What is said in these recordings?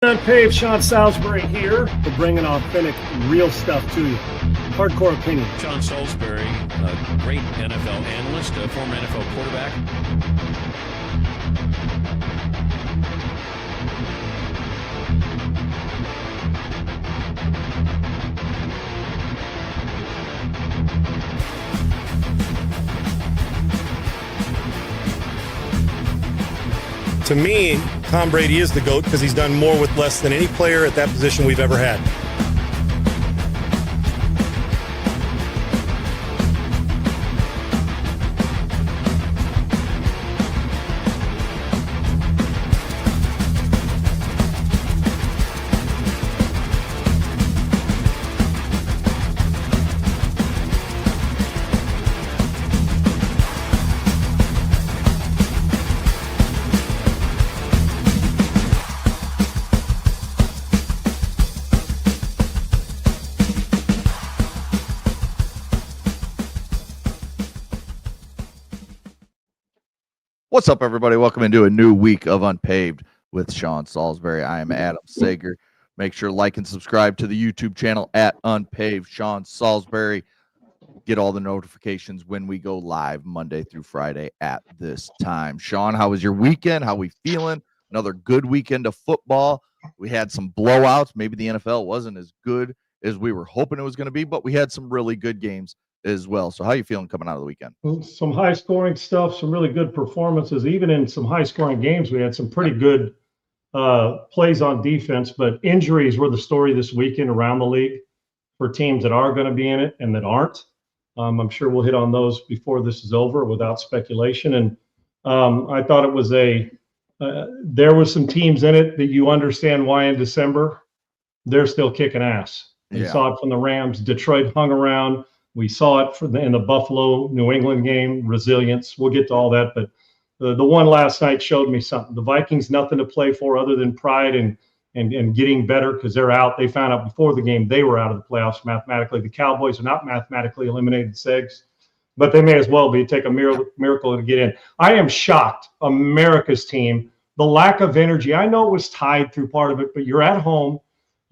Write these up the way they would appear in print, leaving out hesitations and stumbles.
UNPAVED, Sean Salisbury here. We're bringing authentic, real stuff to you. Hardcore opinion. Sean Salisbury, a great NFL analyst, a former NFL quarterback. To me, Tom Brady is the GOAT because he's done more with less than any player at that position we've ever had. What's up, everybody? Welcome into a new week of Unpaved with Sean Salisbury. I am Adam Sager. Make sure to like and subscribe to the YouTube channel at Unpaved Sean Salisbury. Get all the notifications when we go live Monday through Friday at this time. Sean, how was your weekend? How we feeling? Another good weekend of football. We had some blowouts. Maybe the NFL wasn't as good as we were hoping it was going to be, but we had some really good games as well. So how you feeling coming out of the weekend? Some high-scoring stuff, some really good performances. Even in some high-scoring games, we had some pretty good plays on defense, but injuries were the story this weekend around the league for teams that are going to be in it and that aren't. I'm sure we'll hit on those before this is over without speculation. And I thought it was there were some teams in it that you understand why in December they're still kicking ass. You saw it from the Rams. Detroit hung around. We saw it in the Buffalo, New England game, resilience. We'll get to all that, but the one last night showed me something. The Vikings, nothing to play for other than pride and getting better because they're out. They found out before the game they were out of the playoffs mathematically. The Cowboys are not mathematically eliminated, Segs, but they may as well be. Take a miracle to get in. I am shocked, America's team, the lack of energy. I know it was tied through part of it, but you're at home.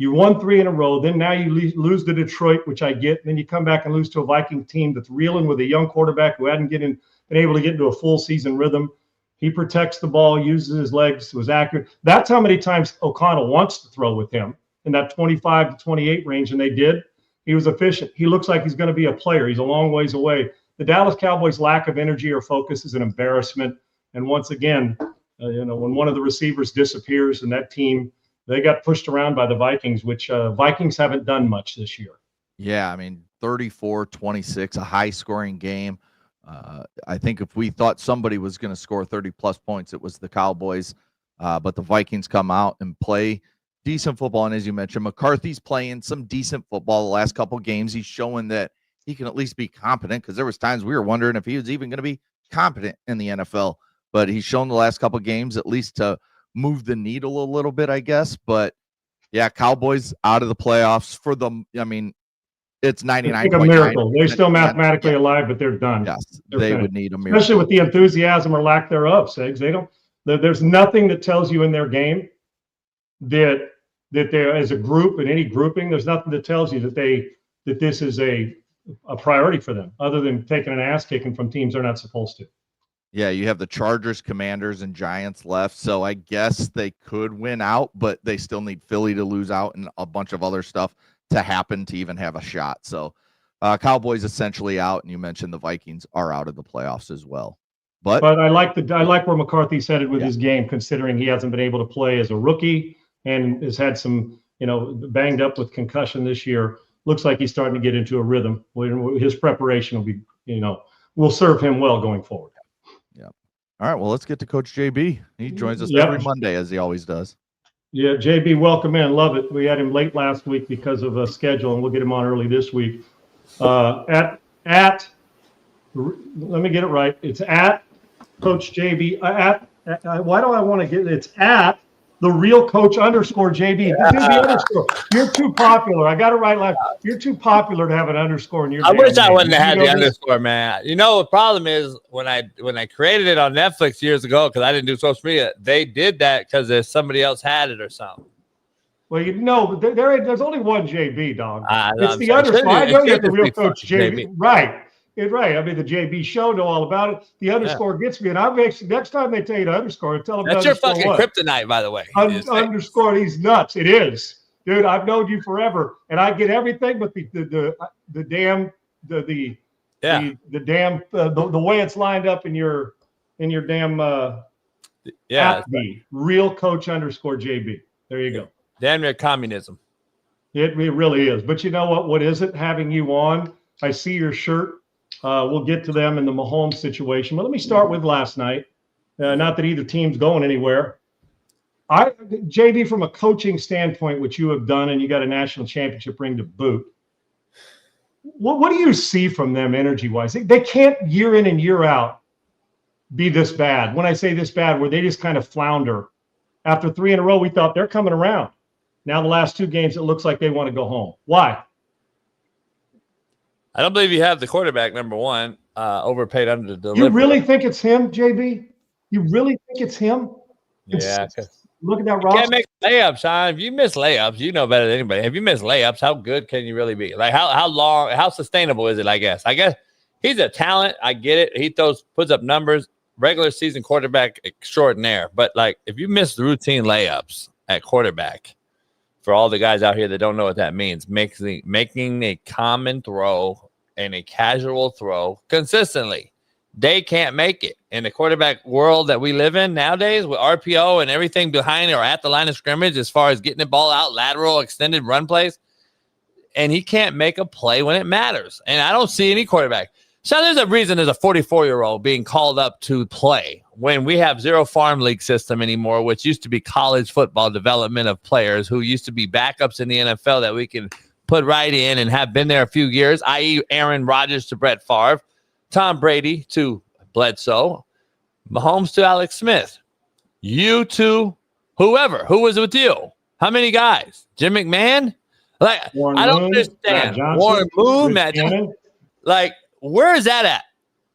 You won 3 in a row. Then now you lose to Detroit, which I get. Then you come back and lose to a Viking team that's reeling with a young quarterback who hadn't been able to get into a full season rhythm. He protects the ball, uses his legs, was accurate. That's how many times O'Connell wants to throw with him in that 25 to 28 range, and they did. He was efficient. He looks like he's going to be a player. He's a long ways away. The Dallas Cowboys' lack of energy or focus is an embarrassment. And once again, when one of the receivers disappears and that team – they got pushed around by the Vikings, which Vikings haven't done much this year. Yeah, I mean, 34-26, a high-scoring game. I think if we thought somebody was going to score 30-plus points, it was the Cowboys. But the Vikings come out and play decent football. And as you mentioned, McCarthy's playing some decent football the last couple games. He's showing that he can at least be competent because there was times we were wondering if he was even going to be competent in the NFL. But he's shown the last couple games at least to move the needle a little bit, I guess. But yeah, Cowboys out of the playoffs for them. I mean, it's 99. It's like a miracle. They're still mathematically alive, but they're done. Yes, they would need a miracle, especially with the enthusiasm or lack thereof. Segs, they don't. There's nothing that tells you in their game that they're as a group in any grouping. There's nothing that tells you that this is a priority for them, other than taking an ass kicking from teams they're not supposed to. Yeah, you have the Chargers, Commanders, and Giants left, so I guess they could win out, but they still need Philly to lose out and a bunch of other stuff to happen to even have a shot. So Cowboys essentially out, and you mentioned the Vikings are out of the playoffs as well. But I like where McCarthy's headed with his game, considering he hasn't been able to play as a rookie and has had some, banged up with concussion this year. Looks like he's starting to get into a rhythm. His preparation will be, will serve him well going forward. All right, well, let's get to Coach JB. He joins us every Monday, as he always does. Yeah, JB, welcome in. Love it. We had him late last week because of a schedule, and we'll get him on early this week. Let me get it right. It's at Coach JB. Why do I want to get it? It's at the real coach underscore JB. Underscore. You're too popular. I got it right last. You're too popular to have an underscore in your I wish I wouldn't have had the this? underscore, man. You know, the problem is when I created it on Netflix years ago, because I didn't do social media, they did that because somebody else had it or something. Well, but there's only one JB, dog. It's I'm the saying, underscore. I know you're the real coach, JB. Right. Right. I mean, the JB show know all about it. The underscore gets me, and next time they tell you to underscore, tell them that's your fucking kryptonite, by the way. Underscore. He's nuts. It is, dude. I've known you forever, and I get everything, but the damn the way it's lined up in your damn at me, real coach underscore JB. There you go. Damn near communism. It really is. But you know what? What is it having you on? I see your shirt. We'll get to them in the Mahomes situation. But let me start with last night. Not that either team's going anywhere. JB, from a coaching standpoint, which you have done, and you got a national championship ring to boot, what do you see from them energy-wise? They can't year in and year out be this bad. When I say this bad, where they just kind of flounder. After 3 in a row, we thought they're coming around. Now the last 2 games, it looks like they want to go home. Why? I don't believe you have the quarterback, number one, overpaid under the delivery. You really think it's him, JB? You really think it's him? Yeah. Look at that roster. You can't make layups, Sean. If you miss layups, you know better than anybody. If you miss layups, how good can you really be? Like how sustainable is it? I guess he's a talent. I get it. He puts up numbers. Regular season quarterback extraordinaire. But like if you miss routine layups at quarterback, for all the guys out here that don't know what that means, making a common throw and a casual throw consistently, they can't make it. In the quarterback world that we live in nowadays, with RPO and everything behind or at the line of scrimmage, as far as getting the ball out, lateral, extended run plays, and he can't make a play when it matters. And I don't see any quarterback. So there's a reason there's a 44-year-old being called up to play when we have zero farm league system anymore, which used to be college football development of players who used to be backups in the NFL that we can put right in and have been there a few years, i.e. Aaron Rodgers to Brett Favre, Tom Brady to Bledsoe, Mahomes to Alex Smith, you to whoever. Who was with you? How many guys? Jim McMahon? Like, I don't understand. Warren Moon, Matt Johnson. Like, where is that at?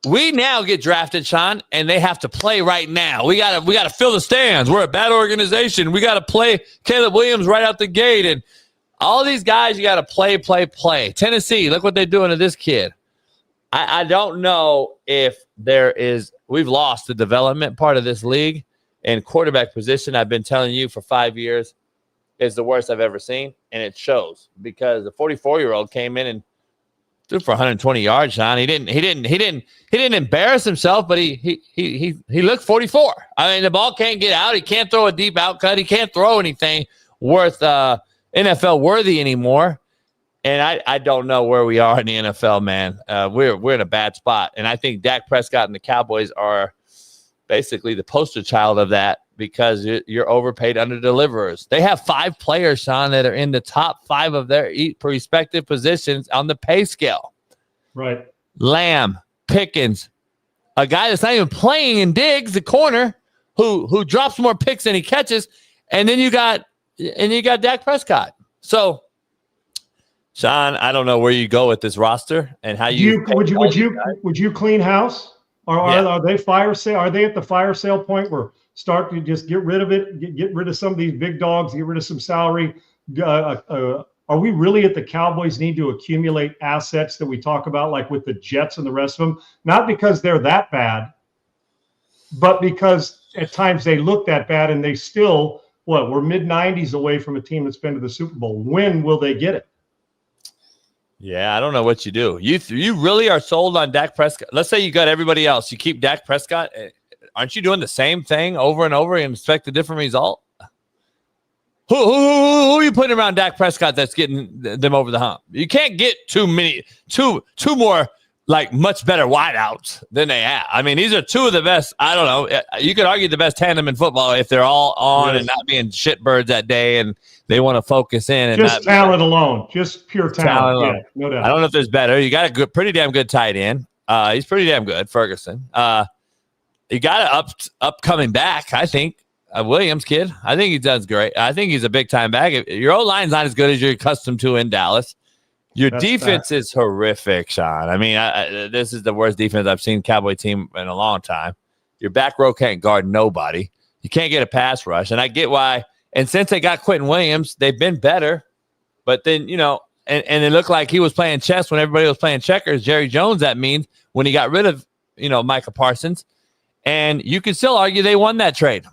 We now get drafted, Sean, and they have to play right now. We gotta fill the stands. We're a bad organization. We gotta play Caleb Williams right out the gate, and all these guys, you gotta play. Tennessee, look what they're doing to this kid. I don't know if we've lost the development part of this league, and quarterback position, I've been telling you for 5 years, is the worst I've ever seen, and it shows because the 44-year-old came in and threw for 120 yards, Sean. He didn't embarrass himself, but he looked 44. I mean, the ball can't get out. He can't throw a deep out cut. He can't throw anything worth NFL worthy anymore. And I don't know where we are in the NFL, man. We're in a bad spot, and I think Dak Prescott and the Cowboys are basically the poster child of that because you're overpaid under deliverers. They have 5 players, Sean, that are in the top 5 of their respective positions on the pay scale. Right. Lamb, Pickens, a guy that's not even playing in Diggs, the corner, who drops more picks than he catches, and then you got Dak Prescott. So, Sean, I don't know where you go with this roster and how would you clean house, or are they fire sale? Are they at the fire sale point where start to just get rid of it, get rid of some of these big dogs, get rid of some salary? Are we really at the Cowboys need to accumulate assets that we talk about, like with the Jets and the rest of them? Not because they're that bad, but because at times they look that bad and they still, we're mid-90s away from a team that's been to the Super Bowl. When will they get it? Yeah, I don't know what you do. You really are sold on Dak Prescott. Let's say you got everybody else. You keep Dak Prescott. Aren't you doing the same thing over and over and expect a different result? Who are you putting around Dak Prescott that's getting them over the hump? You can't get two more like much better wideouts than they have. I mean, these are 2 of the best. I don't know. You could argue the best tandem in football if they're all on and not being shitbirds that day and they want to focus in. And just talent alone. Just pure talent. Yeah, no doubt. I don't know if there's better. You got a pretty damn good tight end. He's pretty damn good, Ferguson. You got an upcoming back, I think. Williams kid. I think he does great. I think he's a big-time back. Your O-line's not as good as you're accustomed to in Dallas. Your defense is horrific, Sean. I mean, this is the worst defense I've seen Cowboy team in a long time. Your back row can't guard nobody. You can't get a pass rush. And I get why And since they got Quentin Williams, they've been better. But then, and it looked like he was playing chess when everybody was playing checkers. Jerry Jones, that means, when he got rid of, Micah Parsons. And you can still argue they won that trade.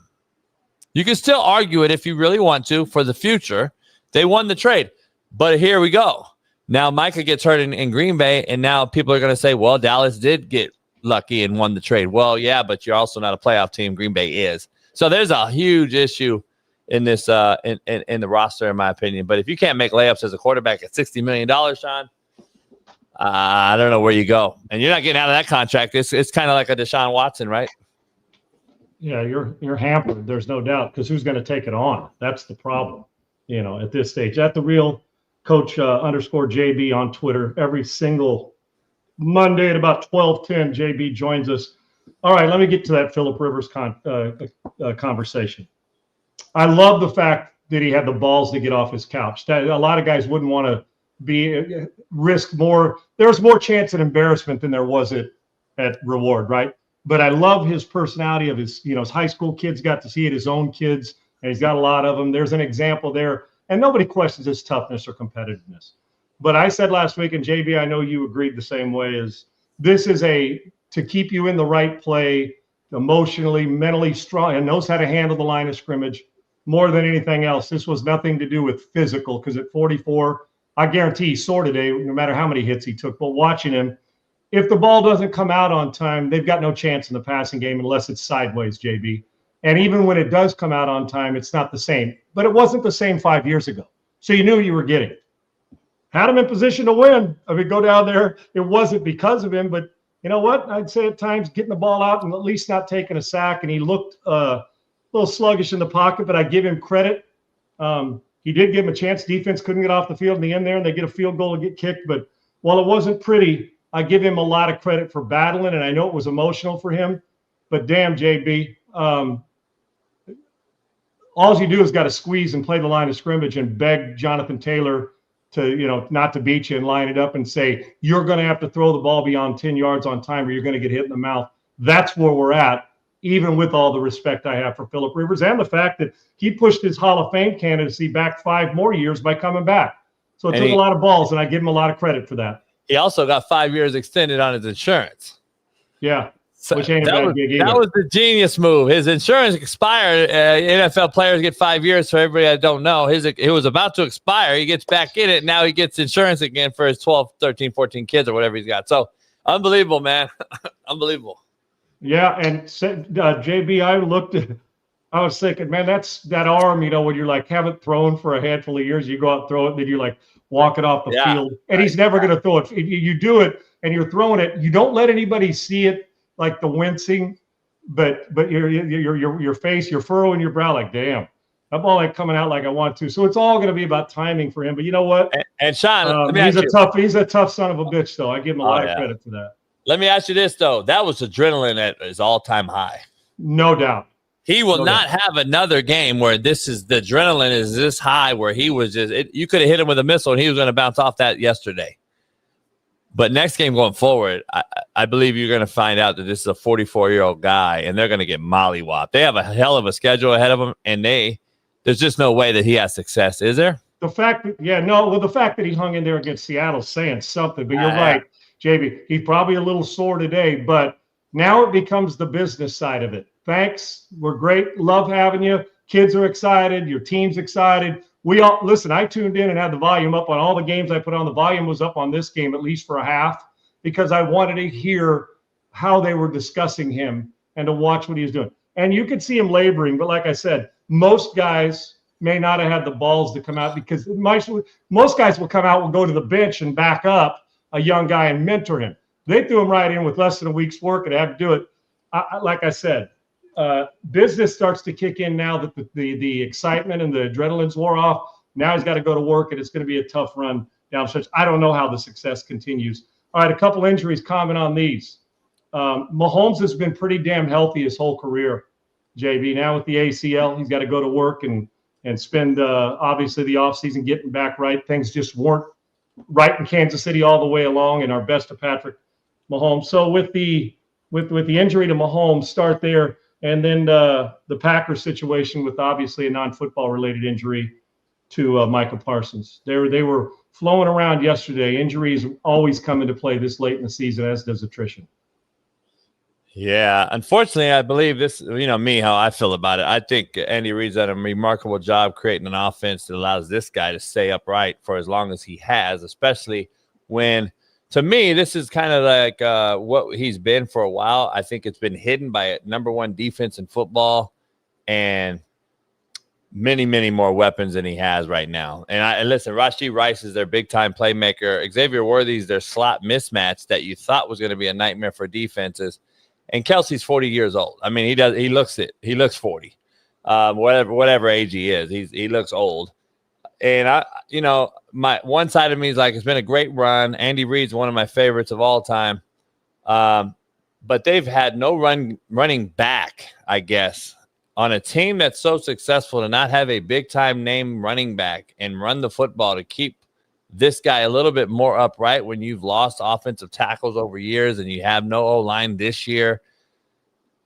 You can still argue it if you really want to for the future. They won the trade. But here we go. Now Micah gets hurt in Green Bay, and now people are going to say, well, Dallas did get lucky and won the trade. Well, yeah, but you're also not a playoff team. Green Bay is. So there's a huge issue in this in the roster, in my opinion. But if you can't make layups as a quarterback at $60 million, Sean, I don't know where you go. And you're not getting out of that contract. It's kind of like a Deshaun Watson, right? Yeah, you're hampered. There's no doubt, because who's going to take it on? That's the problem, at this stage. At the real coach _JB on Twitter, every single Monday at about 12:10, JB joins us. All right, let me get to that Phillip Rivers conversation. I love the fact that he had the balls to get off his couch. That a lot of guys wouldn't want to risk more. There's more chance at embarrassment than there was at reward, right? But I love his personality of his high school kids got to see it, his own kids, and he's got a lot of them. There's an example there, and nobody questions his toughness or competitiveness. But I said last week, and JB, I know you agreed the same way, is this is to keep you in the right play, emotionally, mentally strong, and knows how to handle the line of scrimmage more than anything else. This was nothing to do with physical, because at 44, I guarantee he's sore today, no matter how many hits he took. But watching him, if the ball doesn't come out on time, they've got no chance in the passing game unless it's sideways, JB. And even when it does come out on time, it's not the same. But it wasn't the same 5 years ago. So you knew what you were getting. Had him in position to win. I mean, go down there. It wasn't because of him, but you know what? I'd say at times getting the ball out and at least not taking a sack. And he looked a little sluggish in the pocket, but I give him credit. He did give him a chance. Defense couldn't get off the field in the end there, and they get a field goal and get kicked. But while it wasn't pretty, I give him a lot of credit for battling, and I know it was emotional for him. But damn, JB, all you do is got to squeeze and play the line of scrimmage and beg Jonathan Taylor to, not to beat you and line it up and say, you're going to have to throw the ball beyond 10 yards on time or you're going to get hit in the mouth. That's where we're at, even with all the respect I have for Phillip Rivers and the fact that he pushed his Hall of Fame candidacy back 5 more years by coming back. So it took a lot of balls, and I give him a lot of credit for that. He also got 5 years extended on his insurance. Yeah. So which ain't a bad gig either. That was the genius move. His insurance expired. NFL players get 5 years. For everybody that don't know, it was about to expire. He gets back in it. And now he gets insurance again for his 12, 13, 14 kids or whatever he's got. So unbelievable, man. Unbelievable. Yeah. And JB, I was thinking, man, that's that arm, when you're like, haven't thrown for a handful of years, you go out and throw it, and then you're like walking off the field. And he's never going to throw it. You do it and you're throwing it. You don't let anybody see it. Like the wincing, but your face, your furrow in your brow, like, damn, that ball ain't coming out like I want to. So it's all going to be about timing for him. But you know what? And Sean, he's a tough son of a bitch, though. I give him a lot of credit for that. Let me ask you this, though. That was adrenaline at his all-time high. No doubt. He will not have another game where the adrenaline is this high, where he was you could have hit him with a missile and he was going to bounce off that yesterday. But next game going forward, I believe you're going to find out that this is a 44-year-old guy, and they're going to get mollywopped. They have a hell of a schedule ahead of them, and there's just no way that he has success, is there? The fact that he hung in there against Seattle is saying something. But you're right, JB. He's probably a little sore today, but now it becomes the business side of it. Thanks. We're great. Love having you. Kids are excited. Your team's excited. We all listen. I tuned in and had the volume up on all the games I put on. The volume was up on this game at least for a half because I wanted to hear how they were discussing him and to watch what he was doing. And you could see him laboring, but like I said, most guys may not have had the balls to come out because most guys will come out, will go to the bench and back up a young guy and mentor him. They threw him right in with less than a week's work and had to do it. Like I said. Business starts to kick in now that the excitement and the adrenaline's wore off. Now he's got to go to work, and it's going to be a tough run down stretch. I don't know how the success continues. All right, a couple injuries. Comment on these. Mahomes has been pretty damn healthy his whole career, JB. Now with the ACL, he's got to go to work and spend obviously the offseason getting back right. Things just weren't right in Kansas City all the way along, and our best to Patrick Mahomes. So with the injury to Mahomes, start there. And then the Packers situation with obviously a non-football related injury to Michael Parsons. They were flowing around yesterday. Injuries always come into play this late in the season, as does attrition. Yeah, unfortunately, I believe this, how I feel about it. I think Andy Reid's done a remarkable job creating an offense that allows this guy to stay upright for as long as he has, especially when, to me, this is kind of like what he's been for a while. I think it's been hidden by a number one defense in football and many, many more weapons than he has right now. And listen, Rashee Rice is their big-time playmaker. Xavier Worthy's their slot mismatch that you thought was going to be a nightmare for defenses. And Kelsey's 40 years old. I mean, he looks it. He looks 40. Whatever age he is, he looks old. And my one side of me is like, it's been a great run. Andy Reid's one of my favorites of all time. But they've had no running back, I guess, on a team that's so successful to not have a big time name running back and run the football to keep this guy a little bit more upright when you've lost offensive tackles over years and you have no O-line this year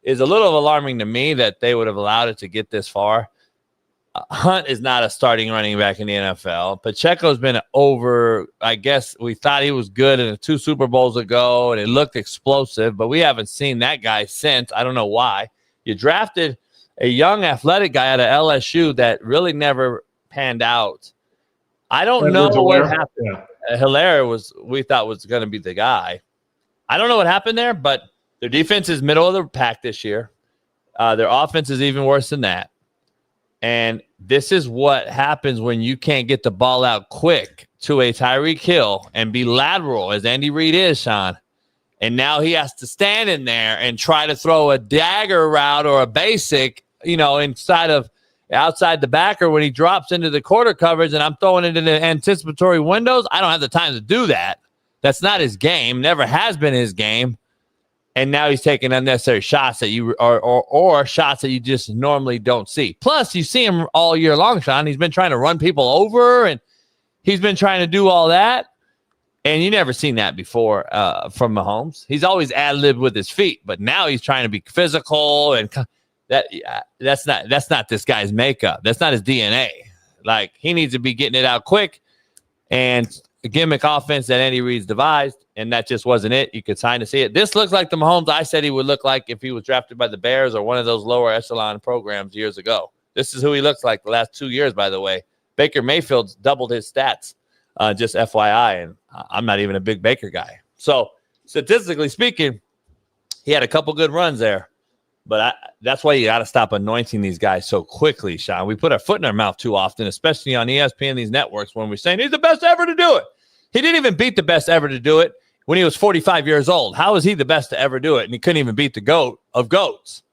is a little alarming to me that they would have allowed it to get this far. Hunt is not a starting running back in the NFL. Pacheco's been over, I guess we thought he was good in the 2 Super Bowls ago and it looked explosive, but we haven't seen that guy since. I don't know why. You drafted a young athletic guy out of LSU that really never panned out. I don't know what happened. Yeah. Hilaire we thought was going to be the guy. I don't know what happened there, but their defense is middle of the pack this year. Their offense is even worse than that. And this is what happens when you can't get the ball out quick to a Tyreek Hill and be lateral, as Andy Reid is, Sean. And now he has to stand in there and try to throw a dagger route or a basic, outside the backer when he drops into the quarter coverage and I'm throwing it in the anticipatory windows. I don't have the time to do that. That's not his game. Never has been his game. And now he's taking unnecessary shots that you or shots that you just normally don't see. Plus, you see him all year long, Sean. He's been trying to run people over and he's been trying to do all that. And you never seen that before from Mahomes. He's always ad-libbed with his feet, but now he's trying to be physical and that's not this guy's makeup. That's not his DNA. Like, he needs to be getting it out quick, and a gimmick offense that Andy Reid's devised, and that just wasn't it. You could kind of see it. This looks like the Mahomes I said he would look like if he was drafted by the Bears or one of those lower echelon programs years ago. This is who he looks like the last 2 years, by the way. Baker Mayfield's doubled his stats, just FYI, and I'm not even a big Baker guy. So statistically speaking, he had a couple good runs there. But that's why you got to stop anointing these guys so quickly, Sean. We put our foot in our mouth too often, especially on ESPN, these networks, when we're saying he's the best ever to do it. He didn't even beat the best ever to do it when he was 45 years old. How is he the best to ever do it? And he couldn't even beat the GOAT of GOATs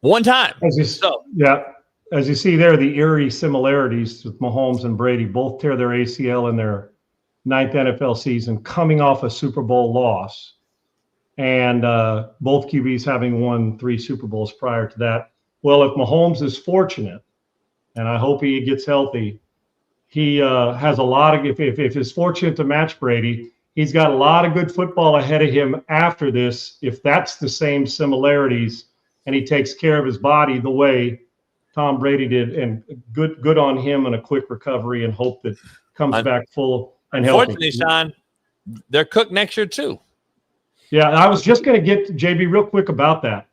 one time. As you see there, the eerie similarities with Mahomes and Brady. Both tear their ACL in their 9th NFL season, coming off a Super Bowl loss. And both QBs having won 3 Super Bowls prior to that. Well, if Mahomes is fortunate, and I hope he gets healthy, he has a lot of, if he's fortunate to match Brady, he's got a lot of good football ahead of him after this, if that's the same similarities, and he takes care of his body the way Tom Brady did, and good on him, and a quick recovery, and hope that comes back full and healthy. Unfortunately, Sean, they're cooked next year too. Yeah, I was just going to get to JB real quick about that.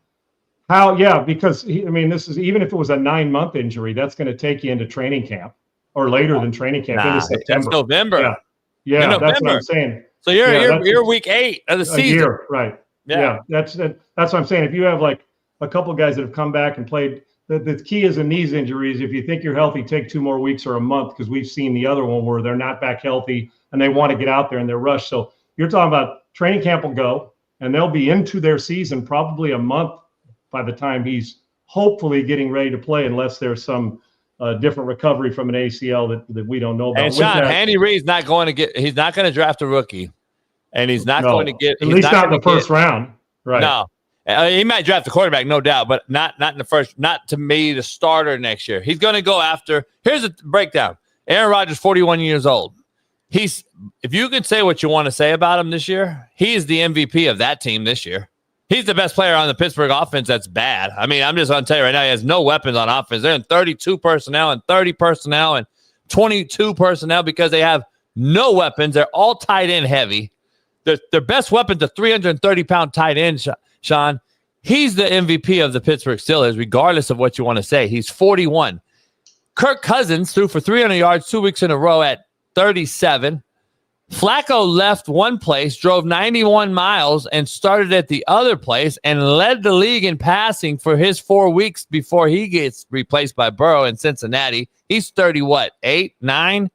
Because this is, even if it was a 9-month injury, that's going to take you into training camp or later than training camp into September. That's November. Yeah, that's what I'm saying. So you're week 8 of the season. A year, right? Yeah, that's what I'm saying. If you have like a couple guys that have come back and played, the key is in these injuries. If you think you're healthy, take 2 more weeks or a month, because we've seen the other one where they're not back healthy and they want to get out there and they're rushed. So you're talking about training camp will go, and they'll be into their season probably a month by the time he's hopefully getting ready to play, unless there's some different recovery from an ACL that we don't know about. And Sean, Andy Reid's not going to get – he's not going to draft a rookie, and he's not going to get – at least not in the first round. Right. No. He might draft a quarterback, no doubt, but not in the first – not to me the starter next year. He's going to go after – here's a breakdown. Aaron Rodgers, 41 years old. If you could say what you want to say about him this year, he is the MVP of that team this year. He's the best player on the Pittsburgh offense. That's bad. I mean, I'm just going to tell you right now, he has no weapons on offense. They're in 32 personnel and 30 personnel and 22 personnel because they have no weapons. They're all tight end heavy. Their best weapon's a 330-pound tight end, Sean. He's the MVP of the Pittsburgh Steelers, regardless of what you want to say. He's 41. Kirk Cousins threw for 300 yards 2 weeks in a row at 37. Flacco left one place, drove 91 miles, and started at the other place and led the league in passing for his 4 weeks before he gets replaced by Burrow in Cincinnati. He's 8, 9?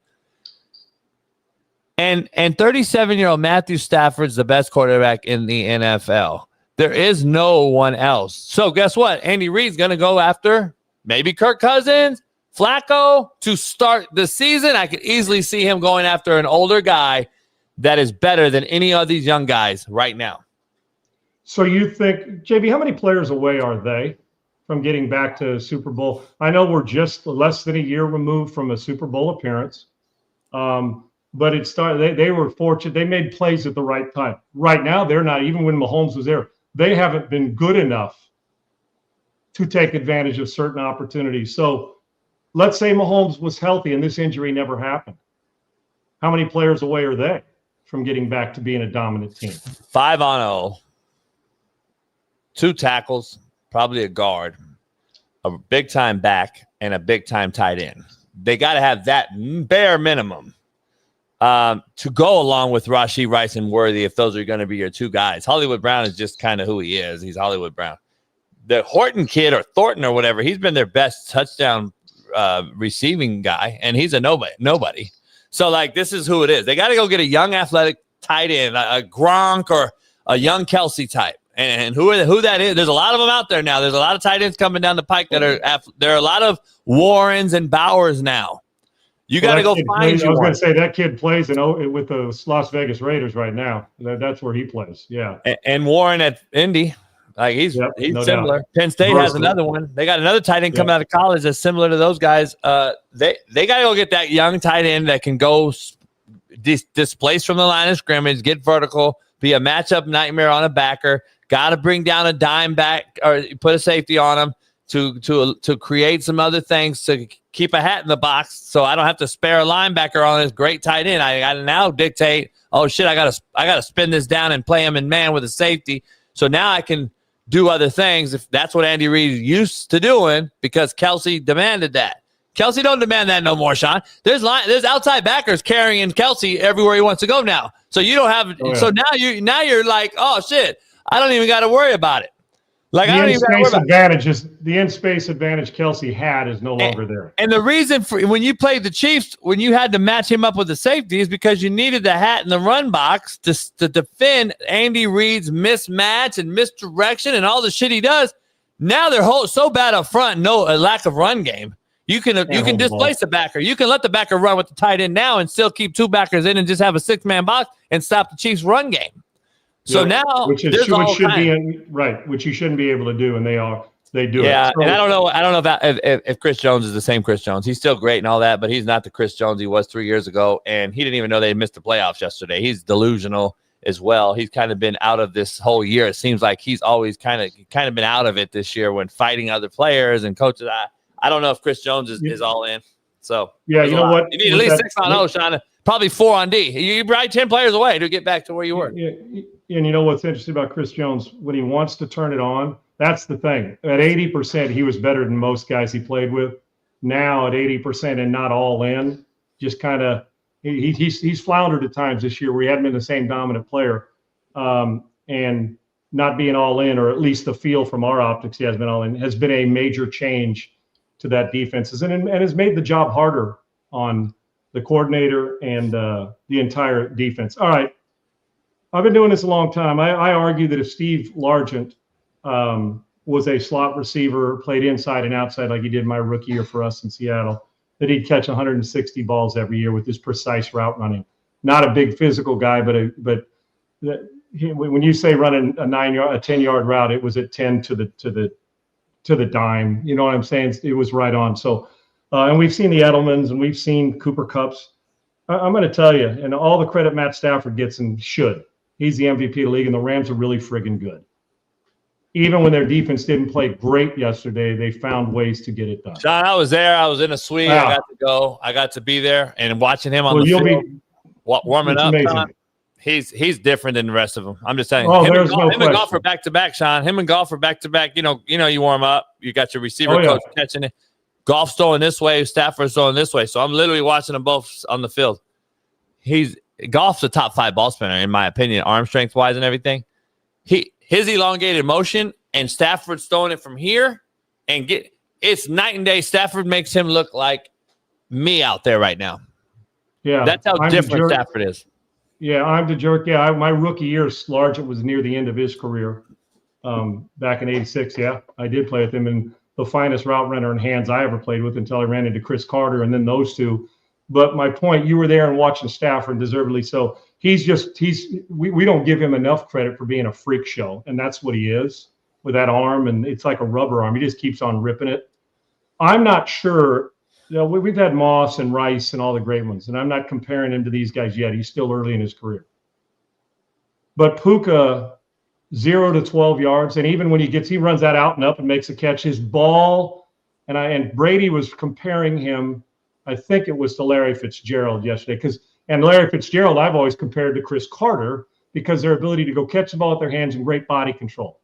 And 37-year-old Matthew Stafford's the best quarterback in the NFL. There is no one else. So guess what? Andy Reid's going to go after maybe Kirk Cousins, Flacco to start the season. I could easily see him going after an older guy that is better than any of these young guys right now. So you think, JB, how many players away are they from getting back to Super Bowl? I know we're just less than a year removed from a Super Bowl appearance, but it started. They were fortunate. They made plays at the right time. Right now, they're not. Even when Mahomes was there, they haven't been good enough to take advantage of certain opportunities. So let's say Mahomes was healthy and this injury never happened. How many players away are they from getting back to being a dominant team? 5-on-0, 2 tackles, probably a guard, a big-time back, and a big-time tight end. They got to have that bare minimum to go along with Rashee Rice and Worthy if those are going to be your 2 guys. Hollywood Brown is just kind of who he is. He's Hollywood Brown. The Horton kid or Thornton or whatever, he's been their best touchdown receiving guy, and he's a nobody. So, like, this is who it is. They got to go get a young athletic tight end, a Gronk or a young Kelsey type. And who that is, there's a lot of them out there now. There's a lot of tight ends coming down the pike that there are a lot of Warrens and Bowers now. You got to go find you. I was going to say that kid plays with the Las Vegas Raiders right now. That's where he plays. Yeah. And Warren at Indy. Like he's no similar. Doubt. Penn State has another one. They got another tight end coming out of college that's similar to those guys. They got to go get that young tight end that can go displace from the line of scrimmage, get vertical, be a matchup nightmare on a backer. Got to bring down a dime back or put a safety on him to create some other things to keep a hat in the box, so I don't have to spare a linebacker on this great tight end. I got to now dictate. Oh shit! I gotta spin this down and play him in man with a safety. So now I can do other things if that's what Andy Reid used to doing because Kelsey demanded that. Kelsey don't demand that no more, Sean. There's outside backers carrying Kelsey everywhere he wants to go now. So you don't have. Oh, yeah. So now you're like, oh shit, I don't even got to worry about it. Like the in-space advantage Kelsey had is no longer there. And the reason for when you played the Chiefs, when you had to match him up with the safety, is because you needed the hat in the run box to defend Andy Reid's mismatch and misdirection and all the shit he does. Now they're so bad up front, a lack of run game. You can displace the backer. You can let the backer run with the tight end now and still keep 2 backers in and just have a 6-man box and stop the Chiefs' run game. So now, which you shouldn't be able to do, and they do. Yeah, it. So, and I don't know if Chris Jones is the same Chris Jones. He's still great and all that, but he's not the Chris Jones he was 3 years ago, and he didn't even know they missed the playoffs yesterday. He's delusional as well. He's kind of been out of this whole year. It seems like he's always kind of been out of it this year when fighting other players and coaches. I don't know if Chris Jones is all in. So yeah, you know what? You need at least 6-on-0, Sean. Probably 4 on D. You're right 10 players away to get back to where you were. Yeah. And you know what's interesting about Chris Jones? When he wants to turn it on, that's the thing. At 80%, he was better than most guys he played with. Now at 80% and not all in, just kind of he's floundered at times this year where he hadn't been the same dominant player, and not being all in, or at least the feel from our optics he has been all in, has been a major change to that defense, and has made the job harder on the coordinator and the entire defense. All right. I've been doing this a long time. I argue that if Steve Largent was a slot receiver, played inside and outside like he did my rookie year for us in Seattle, that he'd catch 160 balls every year with his precise route running. Not a big physical guy, but when you say running a 10-yard route, it was at 10 to the dime. You know what I'm saying? It was right on. So, and we've seen the Edelmans and we've seen Cooper Kupps. I'm going to tell you, and all the credit Matt Stafford gets and should. He's the MVP of the league, and the Rams are really friggin' good. even when their defense didn't play great yesterday, they found ways to get it done. John, I was there. I was in a suite. Wow. I got to go. I got to be there and watching him on Well, the you'll field, be warming it's up. amazing. John, he's different than the rest of them. I'm just saying. Oh, him there's no him and golf question. are back to back, Sean. Him and golf are back to back. You know, you warm up. You got your receiver Oh, yeah. coach catching it. Golf's throwing this way. Stafford's throwing this way. So I'm literally watching them both on the field. Golf's a top 5 ball spinner in my opinion, arm strength wise and everything. His elongated motion and Stafford's throwing it from here and it's night and day. Stafford makes him look like me out there right now. Yeah, That's how different Stafford is. Yeah, I'm the jerk. Yeah, my rookie year, Largent was near the end of his career back in '86. Yeah, I did play with him, and the finest route runner and hands I ever played with until I ran into Chris Carter and then those two. But my point, you were there and watching Stafford, deservedly so. We don't give him enough credit for being a freak show, and that's what he is with that arm, and it's like a rubber arm. He just keeps on ripping it. I'm not sure. We've had Moss and Rice and all the great ones, and I'm not comparing him to these guys yet. He's still early in his career. But Puka, 0 to 12 yards, and even when he runs that out and up and makes a catch, his ball, and Brady was comparing him, I think it was to Larry Fitzgerald yesterday, and Larry Fitzgerald I've always compared to Chris Carter because their ability to go catch the ball with their hands and great body control.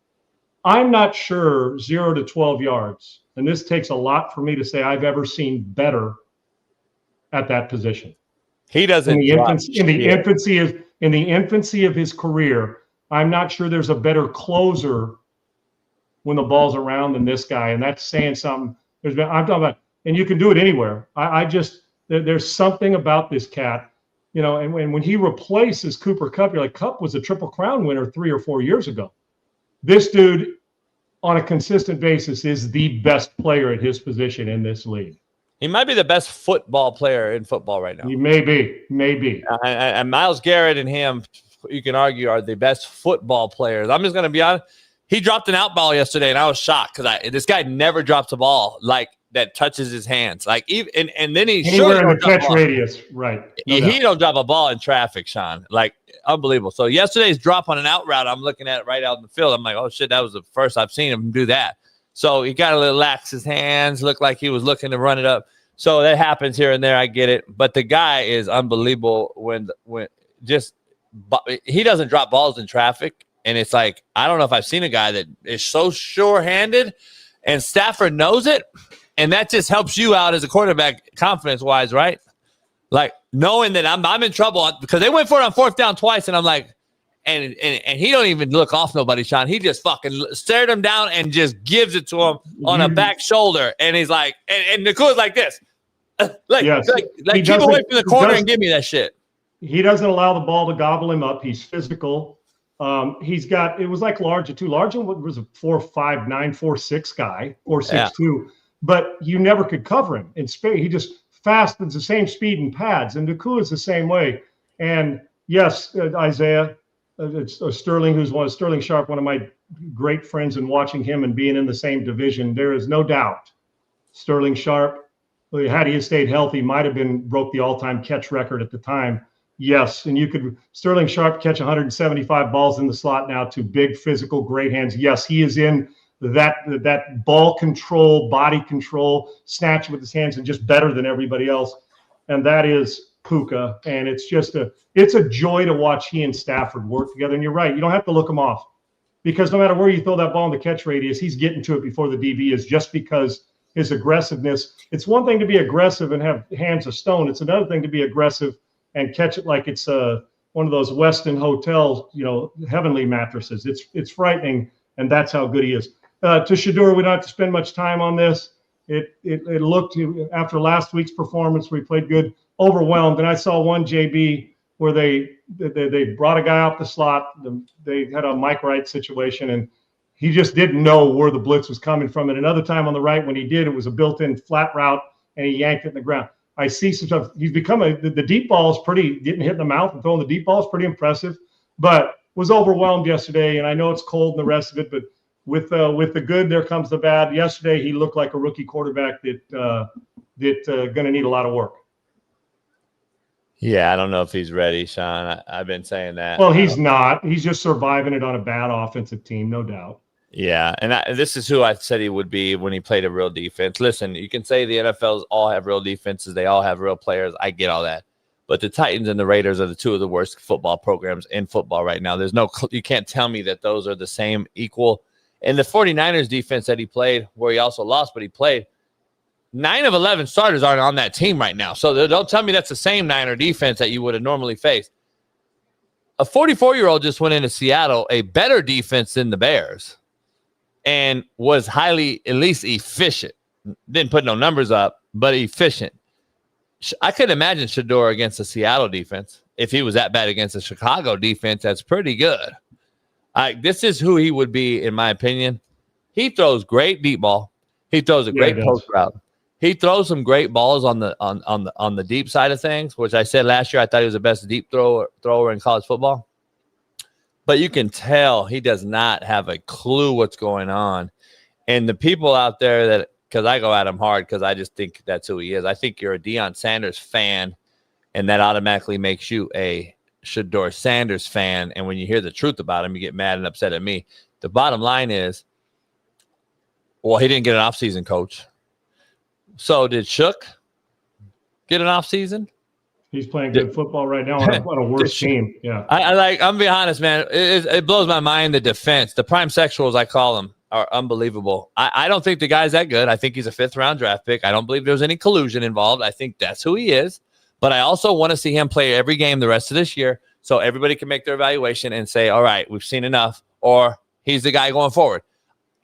I'm not sure 0 to 12 yards, and this takes a lot for me to say I've ever seen better at that position. He doesn't. In the infancy of his career, I'm not sure there's a better closer when the ball's around than this guy, and that's saying something. I'm talking about, and you can do it anywhere. There's something about this cat, and when he replaces Cooper Kupp, you're like, Kupp was a Triple Crown winner 3 or 4 years ago. This dude, on a consistent basis, is the best player at his position in this league. He might be the best football player in football right now. He may be. And Myles Garrett and him, you can argue, are the best football players. I'm just going to be honest. He dropped an out ball yesterday, and I was shocked because this guy never drops a ball like that touches his hands. Like even and then he anywhere in the catch radius, right? No he don't drop a ball in traffic, Sean. Like unbelievable. So yesterday's drop on an out route, I'm looking at it right out in the field. I'm like, oh shit, that was the first I've seen him do that. So he got a little lax his hands, looked like he was looking to run it up. So that happens here and there. I get it, but the guy is unbelievable when he doesn't drop balls in traffic. And it's like, I don't know if I've seen a guy that is so sure-handed, and Stafford knows it, and that just helps you out as a quarterback confidence-wise, right? Like knowing that I'm in trouble because they went for it on 4th down twice, and I'm like, and he don't even look off nobody, Sean. He just fucking stared him down and just gives it to him on a back shoulder, and he's like, and Nakua's like this, like keep away from the corner and give me that shit. He doesn't allow the ball to gobble him up. He's physical. It was like Largent too. Largent was a 4'5", 9, 4'6" guy, 4'6" but you never could cover him in space. He just fast at the same speed and pads, and Nakua is the same way. And yes, Isaiah, it's Sterling, Sterling Sharp, one of my great friends, and watching him and being in the same division, there is no doubt Sterling Sharp, had he stayed healthy, might have broke the all-time catch record at the time. Yes, and Sterling Sharp catch 175 balls in the slot now to big, physical, great hands. Yes, he is in that ball control, body control, snatch with his hands, and just better than everybody else. And that is Puka. And it's a joy to watch he and Stafford work together. And you're right, you don't have to look him off because no matter where you throw that ball in the catch radius, he's getting to it before the DB is, just because his aggressiveness. It's one thing to be aggressive and have hands of stone. It's another thing to be aggressive and catch it like it's one of those Westin hotels, heavenly mattresses. It's frightening, and that's how good he is. To Shedeur, we don't have to spend much time on this. It looked, after last week's performance, we played good, overwhelmed. And I saw one, JB, where they brought a guy off the slot. They had a Mike Wright situation, and he just didn't know where the blitz was coming from. And another time on the right, when he did, it was a built-in flat route, and he yanked it in the ground. I see some stuff. He's become the deep ball is getting hit in the mouth and throwing the deep ball is pretty impressive, but was overwhelmed yesterday. And I know it's cold and the rest of it, but with the good, there comes the bad. Yesterday, he looked like a rookie quarterback that going to need a lot of work. Yeah, I don't know if he's ready, Sean. I've been saying that. Well, he's not. He's just surviving it on a bad offensive team, no doubt. Yeah, and this is who I said he would be when he played a real defense. Listen, you can say the NFLs all have real defenses. They all have real players. I get all that. But the Titans and the Raiders are the two of the worst football programs in football right now. You can't tell me that those are the same equal. And the 49ers defense that he played, where he also lost, but he played, 9 of 11 starters aren't on that team right now. So don't tell me that's the same Niner defense that you would have normally faced. A 44-year-old just went into Seattle, a better defense than the Bears, and was highly, at least efficient. Didn't put no numbers up, but efficient. I could imagine Shador against the Seattle defense. If he was that bad against the Chicago defense, that's pretty good. This is who he would be, in my opinion. He throws great deep ball. He throws a great post route. He throws some great balls on the deep side of things, which I said last year I thought he was the best deep thrower in college football. But you can tell he does not have a clue what's going on. And the people out there that, because I go at him hard because I just think that's who he is. I think you're a Deion Sanders fan, and that automatically makes you a Shador Sanders fan. And when you hear the truth about him, you get mad and upset at me. The bottom line is, well, he didn't get an offseason coach. So did Shook get an offseason? He's playing good football right now on a worse team. Yeah. I'm being honest, man. It blows my mind. The defense, the prime sexuals, I call them, are unbelievable. I don't think the guy's that good. I think he's a 5th-round draft pick. I don't believe there's any collusion involved. I think that's who he is. But I also want to see him play every game the rest of this year so everybody can make their evaluation and say, all right, we've seen enough, or he's the guy going forward.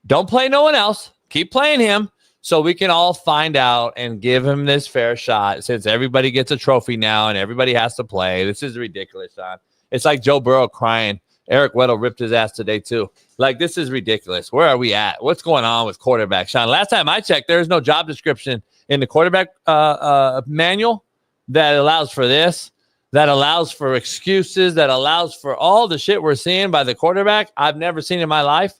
Don't play no one else. Keep playing him. So we can all find out and give him this fair shot, since everybody gets a trophy now and everybody has to play. This is ridiculous, Sean. It's like Joe Burrow crying. Eric Weddle ripped his ass today, too. Like, this is ridiculous. Where are we at? What's going on with quarterback, Sean? Last time I checked, there's no job description in the quarterback manual that allows for this, that allows for excuses, that allows for all the shit we're seeing by the quarterback. I've never seen it in my life.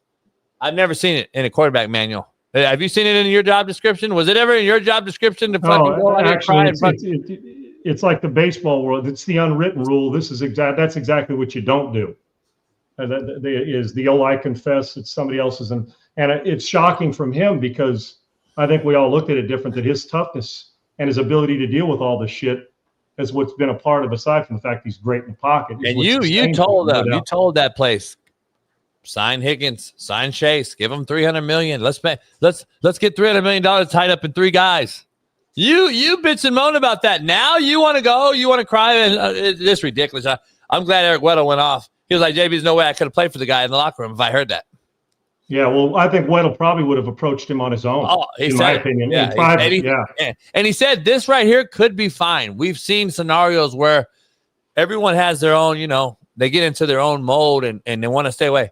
I've never seen it in a quarterback manual. Have you seen it in your job description? Was it ever in your job description to fucking go out and cry? It's like the baseball world. It's the unwritten rule. That's exactly what you don't do. Is the I confess it's somebody else's, and it's shocking from him, because I think we all looked at it different. That his toughness and his ability to deal with all this shit is what's been a part of, aside from the fact he's great in the pocket. And you told that place, sign Higgins, sign Chase, give him $300 million. Let's get $300 million tied up in 3 guys. You bitch and moan about that. Now you want to go, you want to cry, and it's ridiculous. I'm glad Eric Weddle went off. He was like, JB, there's no way I could have played for the guy in the locker room if I heard that. Yeah, well, I think Weddle probably would have approached him on his own. In my opinion. Yeah, and he said this right here could be fine. We've seen scenarios where everyone has their own, they get into their own mode and they want to stay away.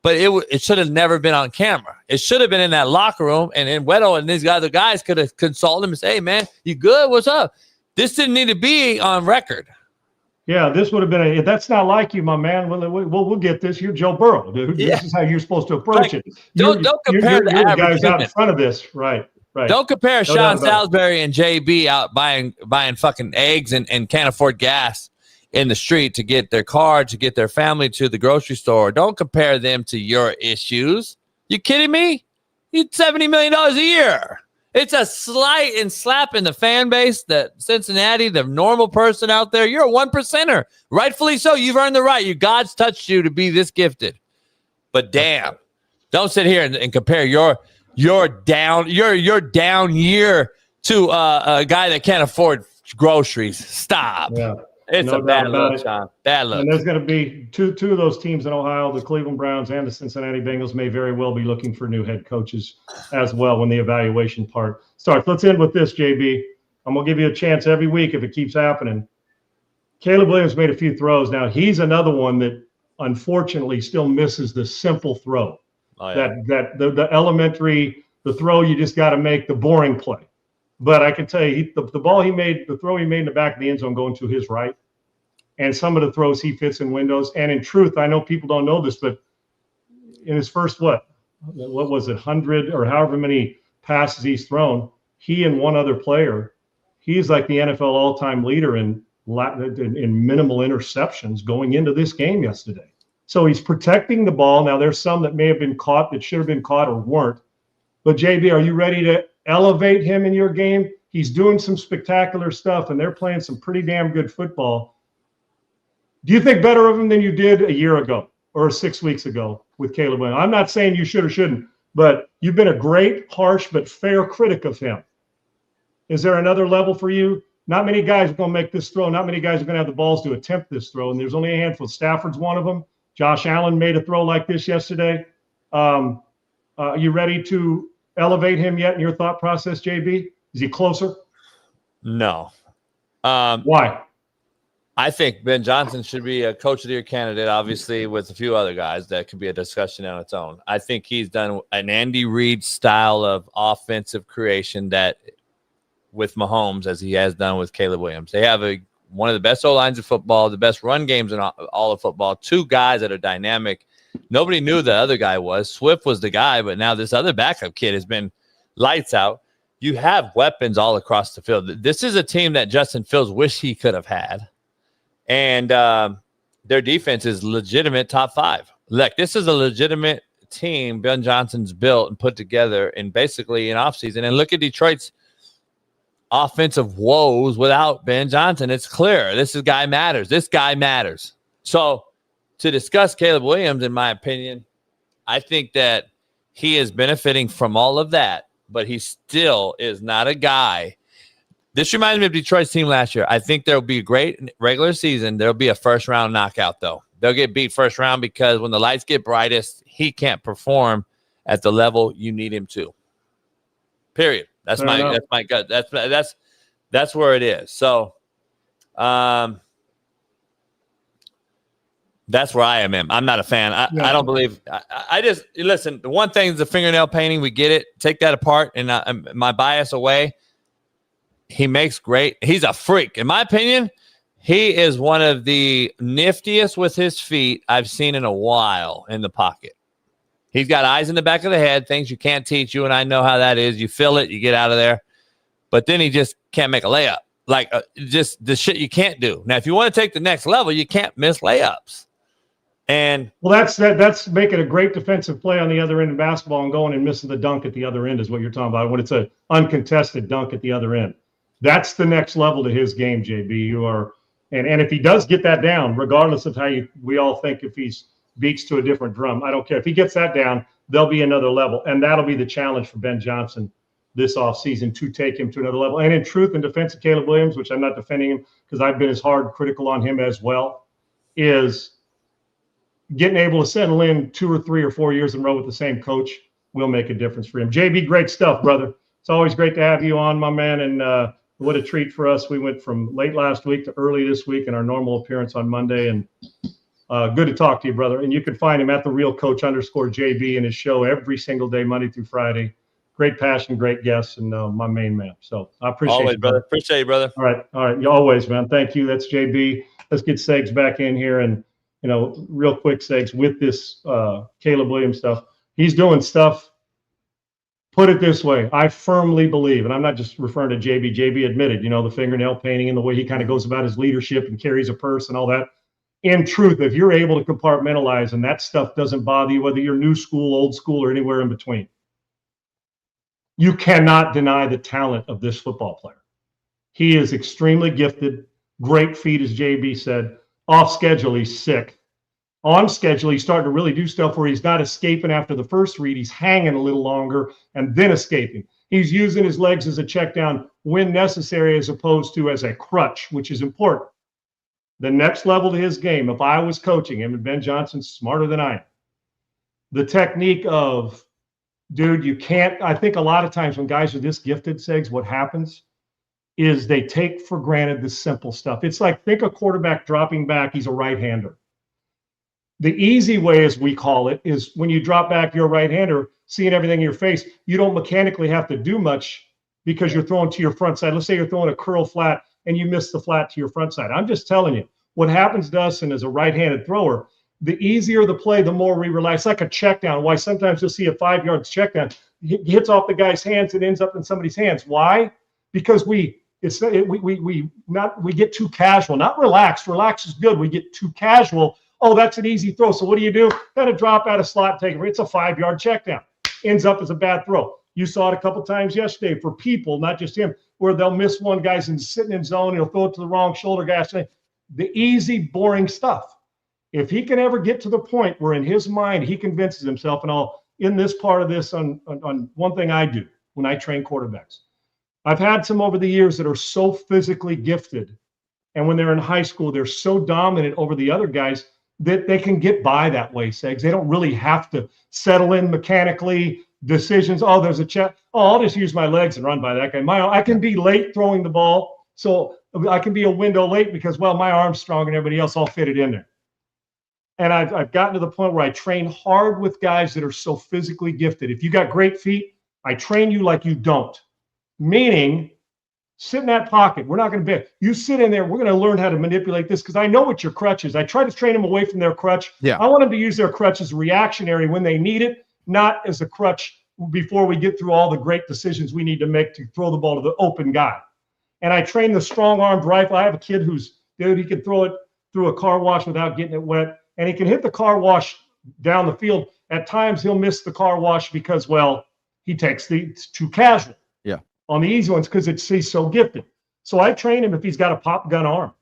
But it should have never been on camera. It should have been in that locker room, and then Weddle and these other guys could have consulted him and say, hey, man, you good? What's up? This didn't need to be on record. Yeah, this would have been that's not like you, my man. We'll get this. You're Joe Burrow, dude. Yeah. This is how you're supposed to approach it. Don't compare the average guys out in front of this. Right. Don't compare Sean Salisbury and JB out buying fucking eggs and can't afford gas in the street to get their car, to get their family to the grocery store. Don't compare them to your issues. You kidding me? You $70 million a year. It's a slight and slap in the fan base that Cincinnati, the normal person out there, you're a 1%er. Rightfully so. You've earned the right. God's touched you to be this gifted. But damn, don't sit here and compare your down year to a guy that can't afford groceries. Stop. Yeah. It's a bad look, Sean. Bad look. And there's going to be two of those teams in Ohio, the Cleveland Browns and the Cincinnati Bengals, may very well be looking for new head coaches as well when the evaluation part starts. Let's end with this, JB. I'm going to give you a chance every week if it keeps happening. Caleb Williams made a few throws. Now, he's another one that unfortunately still misses the simple throw. Oh, yeah. The elementary, the throw you just got to make, the boring play. But I can tell you, the throw he made in the back of the end zone going to his right, and some of the throws he fits in windows. And in truth, I know people don't know this, but in his first, what was it, 100 or however many passes he's thrown, he and one other player, he's like the NFL all-time leader in minimal interceptions going into this game yesterday. So he's protecting the ball. Now, there's some that may have been caught that should have been caught or weren't. But, JB, are you ready to elevate him in your game? He's doing some spectacular stuff, and they're playing some pretty damn good football. Do you think better of him than you did a year ago or 6 weeks ago with Caleb Williams? I'm not saying you should or shouldn't, but you've been a great, harsh, but fair critic of him. Is there another level for you? Not many guys are going to make this throw. Not many guys are going to have the balls to attempt this throw, and there's only a handful. Stafford's one of them. Josh Allen made a throw like this yesterday. Are you ready to elevate him yet in your thought process, JB? Is he closer? No. Why? I think Ben Johnson should be a coach of the year candidate, obviously, with a few other guys that could be a discussion on its own. I think he's done an Andy Reid style of offensive creation that with Mahomes as he has done with Caleb Williams. They have one of the best O-lines of football, the best run games in all of football, two guys that are dynamic. Nobody knew the other guy was. Swift was the guy, but now this other backup kid has been lights out. You have weapons all across the field. This is a team that Justin Fields wished he could have had. And their defense is legitimate top 5. Look, this is a legitimate team Ben Johnson's built and put together in basically an offseason. And look at Detroit's offensive woes without Ben Johnson. It's clear. This guy matters. This guy matters. So to discuss Caleb Williams, in my opinion, I think that he is benefiting from all of that, but he still is not a guy. This reminds me of Detroit's team last year. I think there'll be a great regular season. There'll be a first-round knockout, though. They'll get beat first round because when the lights get brightest, he can't perform at the level you need him to. Period. That's my gut. That's where it is. So, that's where I am. I'm not a fan. I don't believe. I just listen. The one thing is the fingernail painting. We get it. Take that apart and my bias away. He makes great. He's a freak, in my opinion. He is one of the niftiest with his feet I've seen in a while in the pocket. He's got eyes in the back of the head, things you can't teach. You and I know how that is. You feel it, you get out of there. But then he just can't make a layup. Like just the shit you can't do. Now, if you want to take the next level, you can't miss layups. And well, that's making a great defensive play on the other end of basketball and going and missing the dunk at the other end is what you're talking about. When it's an uncontested dunk at the other end, that's the next level to his game, JB. You are, and if he does get that down, regardless of how we all think if he's beats to a different drum, I don't care. If he gets that down, there'll be another level, and that'll be the challenge for Ben Johnson this offseason to take him to another level. And in truth, in defense of Caleb Williams, which I'm not defending him because I've been as hard critical on him as well, is getting able to settle in 2 or 3 or 4 years in a row with the same coach will make a difference for him. JB, great stuff, brother. It's always great to have you on, my man, and what a treat for us. We went from late last week to early this week in our normal appearance on Monday, and good to talk to you, brother. And you can find him at @therealcoach_JB in his show every single day, Monday through Friday. Great passion, great guests, and my main man. So I appreciate always, you, brother. Appreciate you, brother. All right. You always, man. Thank you. That's JB. Let's get Segs back in here, and real quick, Segs, with this Caleb Williams stuff. He's doing stuff. Put it this way, I firmly believe, and I'm not just referring to JB. JB admitted, the fingernail painting and the way he kind of goes about his leadership and carries a purse and all that. In truth, if you're able to compartmentalize and that stuff doesn't bother you, whether you're new school, old school, or anywhere in between, you cannot deny the talent of this football player. He is extremely gifted, great feet, as JB said. Off schedule, he's sick. On schedule, he's starting to really do stuff where he's not escaping after the first read. He's hanging a little longer and then escaping. He's using his legs as a check down when necessary as opposed to as a crutch, which is important. The next level to his game, if I was coaching him, and Ben Johnson's smarter than I am, the technique of, dude, you can't, I think a lot of times when guys are this gifted, Segs, what happens is they take for granted the simple stuff. It's like, think a quarterback dropping back, he's a right-hander. The easy way, as we call it, is when you drop back, you're a right-hander, seeing everything in your face, you don't mechanically have to do much because you're throwing to your front side. Let's say you're throwing a curl flat and you miss the flat to your front side. I'm just telling you, what happens to us, and as a right-handed thrower, the easier the play, the more we relax. It's like a check down. Why sometimes you'll see a 5 yards check down. It hits off the guy's hands and ends up in somebody's hands. Why? Because we get too casual, not relaxed. Relaxed is good. We get too casual. Oh, that's an easy throw. So what do? Kind of drop out of slot, take it. It's a 5-yard check down. Ends up as a bad throw. You saw it a couple times yesterday for people, not just him, where they'll miss one guy's sitting in zone. He'll throw it to the wrong shoulder guy. The easy, boring stuff. If he can ever get to the point where in his mind he convinces himself, and I'll in this part of this on one thing I do when I train quarterbacks. I've had some over the years that are so physically gifted, and when they're in high school, they're so dominant over the other guys that they can get by that way, Segs. They don't really have to settle in mechanically, decisions. Oh, there's a check. Oh, I'll just use my legs and run by that guy. I can be late throwing the ball, so I can be a window late because, well, my arm's stronger than everybody else. I'll fit it in there. And I've gotten to the point where I train hard with guys that are so physically gifted. If you got great feet, I train you like you don't. Meaning, sit in that pocket. We're not going to be. You sit in there. We're going to learn how to manipulate this because I know what your crutch is. I try to train them away from their crutch. Yeah. I want them to use their crutch as reactionary when they need it, not as a crutch before we get through all the great decisions we need to make to throw the ball to the open guy. And I train the strong-armed rifle. I have a kid he can throw it through a car wash without getting it wet. And he can hit the car wash down the field. At times, he'll miss the car wash because, well, he takes it's too casual. Yeah. On the easy ones because he's so gifted. So I train him if he's got a pop gun arm.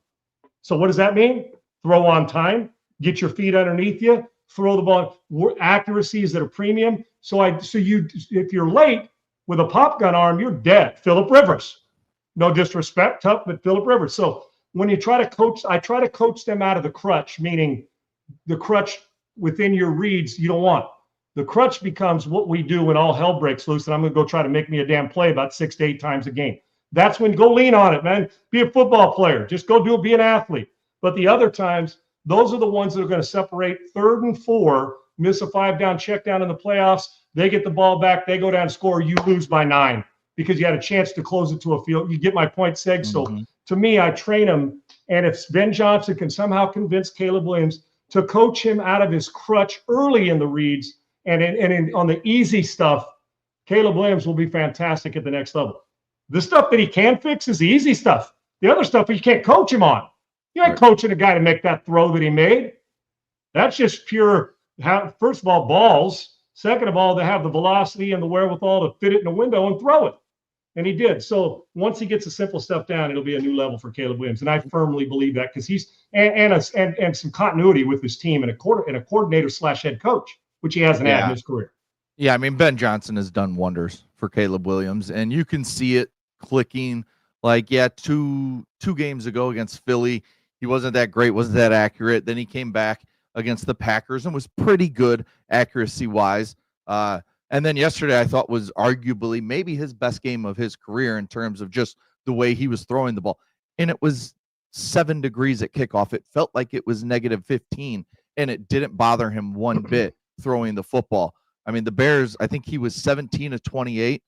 So what does that mean? Throw on time, get your feet underneath you, throw the ball. Accuracy is at a premium. If you're late with a pop gun arm, you're dead. Phillip Rivers. No disrespect, tough, but Phillip Rivers. So when you try to coach, I try to coach them out of the crutch, meaning the crutch within your reads you don't want. The crutch becomes what we do when all hell breaks loose, and I'm going to go try to make me a damn play about 6 to 8 times a game. That's when go lean on it, man. Be a football player. Just go do it. Be an athlete. But the other times, those are the ones that are going to separate 3rd and 4, miss a 5-down check down in the playoffs. They get the ball back. They go down and score. You lose by 9 because you had a chance to close it to a field. You get my point, Seg? Mm-hmm. So to me, I train them. And if Ben Johnson can somehow convince Caleb Williams to coach him out of his crutch early in the reads and on the easy stuff, Caleb Williams will be fantastic at the next level. The stuff that he can fix is the easy stuff. The other stuff you can't coach him on. You ain't coaching a guy to make that throw that he made. That's just pure, first of all, balls. Second of all, to have the velocity and the wherewithal to fit it in the window and throw it. And he did. So once he gets the simple stuff down, it'll be a new level for Caleb Williams. And I firmly believe that because he's and some continuity with his team and a coordinator / head coach, which he hasn't had in his career. Yeah, I mean, Ben Johnson has done wonders for Caleb Williams, and you can see it clicking. Like, yeah, two games ago against Philly, he wasn't that great, wasn't that accurate. Then he came back against the Packers and was pretty good accuracy-wise. And then yesterday I thought was arguably maybe his best game of his career in terms of just the way he was throwing the ball. And it was 7 degrees at kickoff. It felt like it was -15, and it didn't bother him one bit throwing the football. I mean, the Bears, I think he was 17 of 28.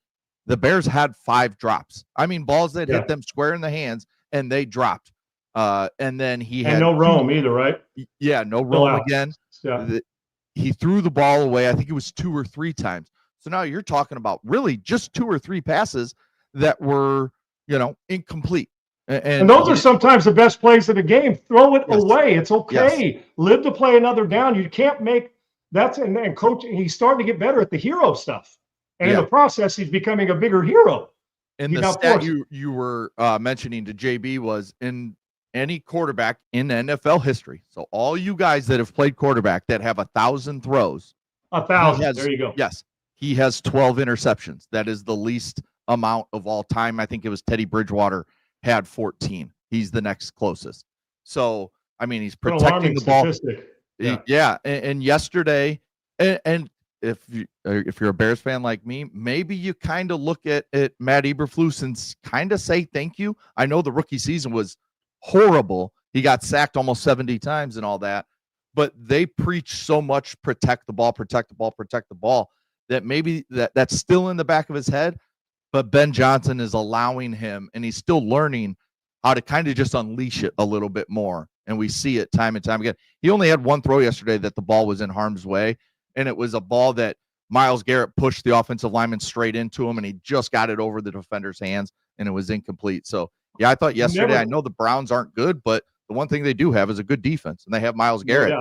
The Bears had 5 drops. I mean, balls that hit them square in the hands, and they dropped. And then he had no roam either, right? Yeah, no roam again. Yeah. He threw the ball away. I think it was 2 or 3 times. So now you're talking about really just 2 or 3 passes that were, incomplete. And those are sometimes the best plays of the game. Throw it away. It's okay. Live to play another down. You can't make that's and coach. He's starting to get better at the hero stuff. And in the process, he's becoming a bigger hero. And the stat you were mentioning to JB was in any quarterback in NFL history. So all you guys that have played quarterback that have 1,000 throws. 1,000. There you go. Yes. He has 12 interceptions. That is the least amount of all time. I think it was Teddy Bridgewater had 14. He's the next closest. So, I mean, he's protecting the ball. Yeah. And yesterday, and if you're a Bears fan like me, maybe you kind of look at Matt Eberflus and kind of say thank you. I know the rookie season was horrible. He got sacked almost 70 times and all that, but they preach so much protect the ball, that maybe that's still in the back of his head, but Ben Johnson is allowing him, and he's still learning how to kind of just unleash it a little bit more. And we see it time and time again. He only had 1 throw yesterday that the ball was in harm's way, and it was a ball that Myles Garrett pushed the offensive lineman straight into him, and he just got it over the defender's hands, and it was incomplete. So, yeah, I thought yesterday, I know the Browns aren't good, but the one thing they do have is a good defense, and they have Myles Garrett.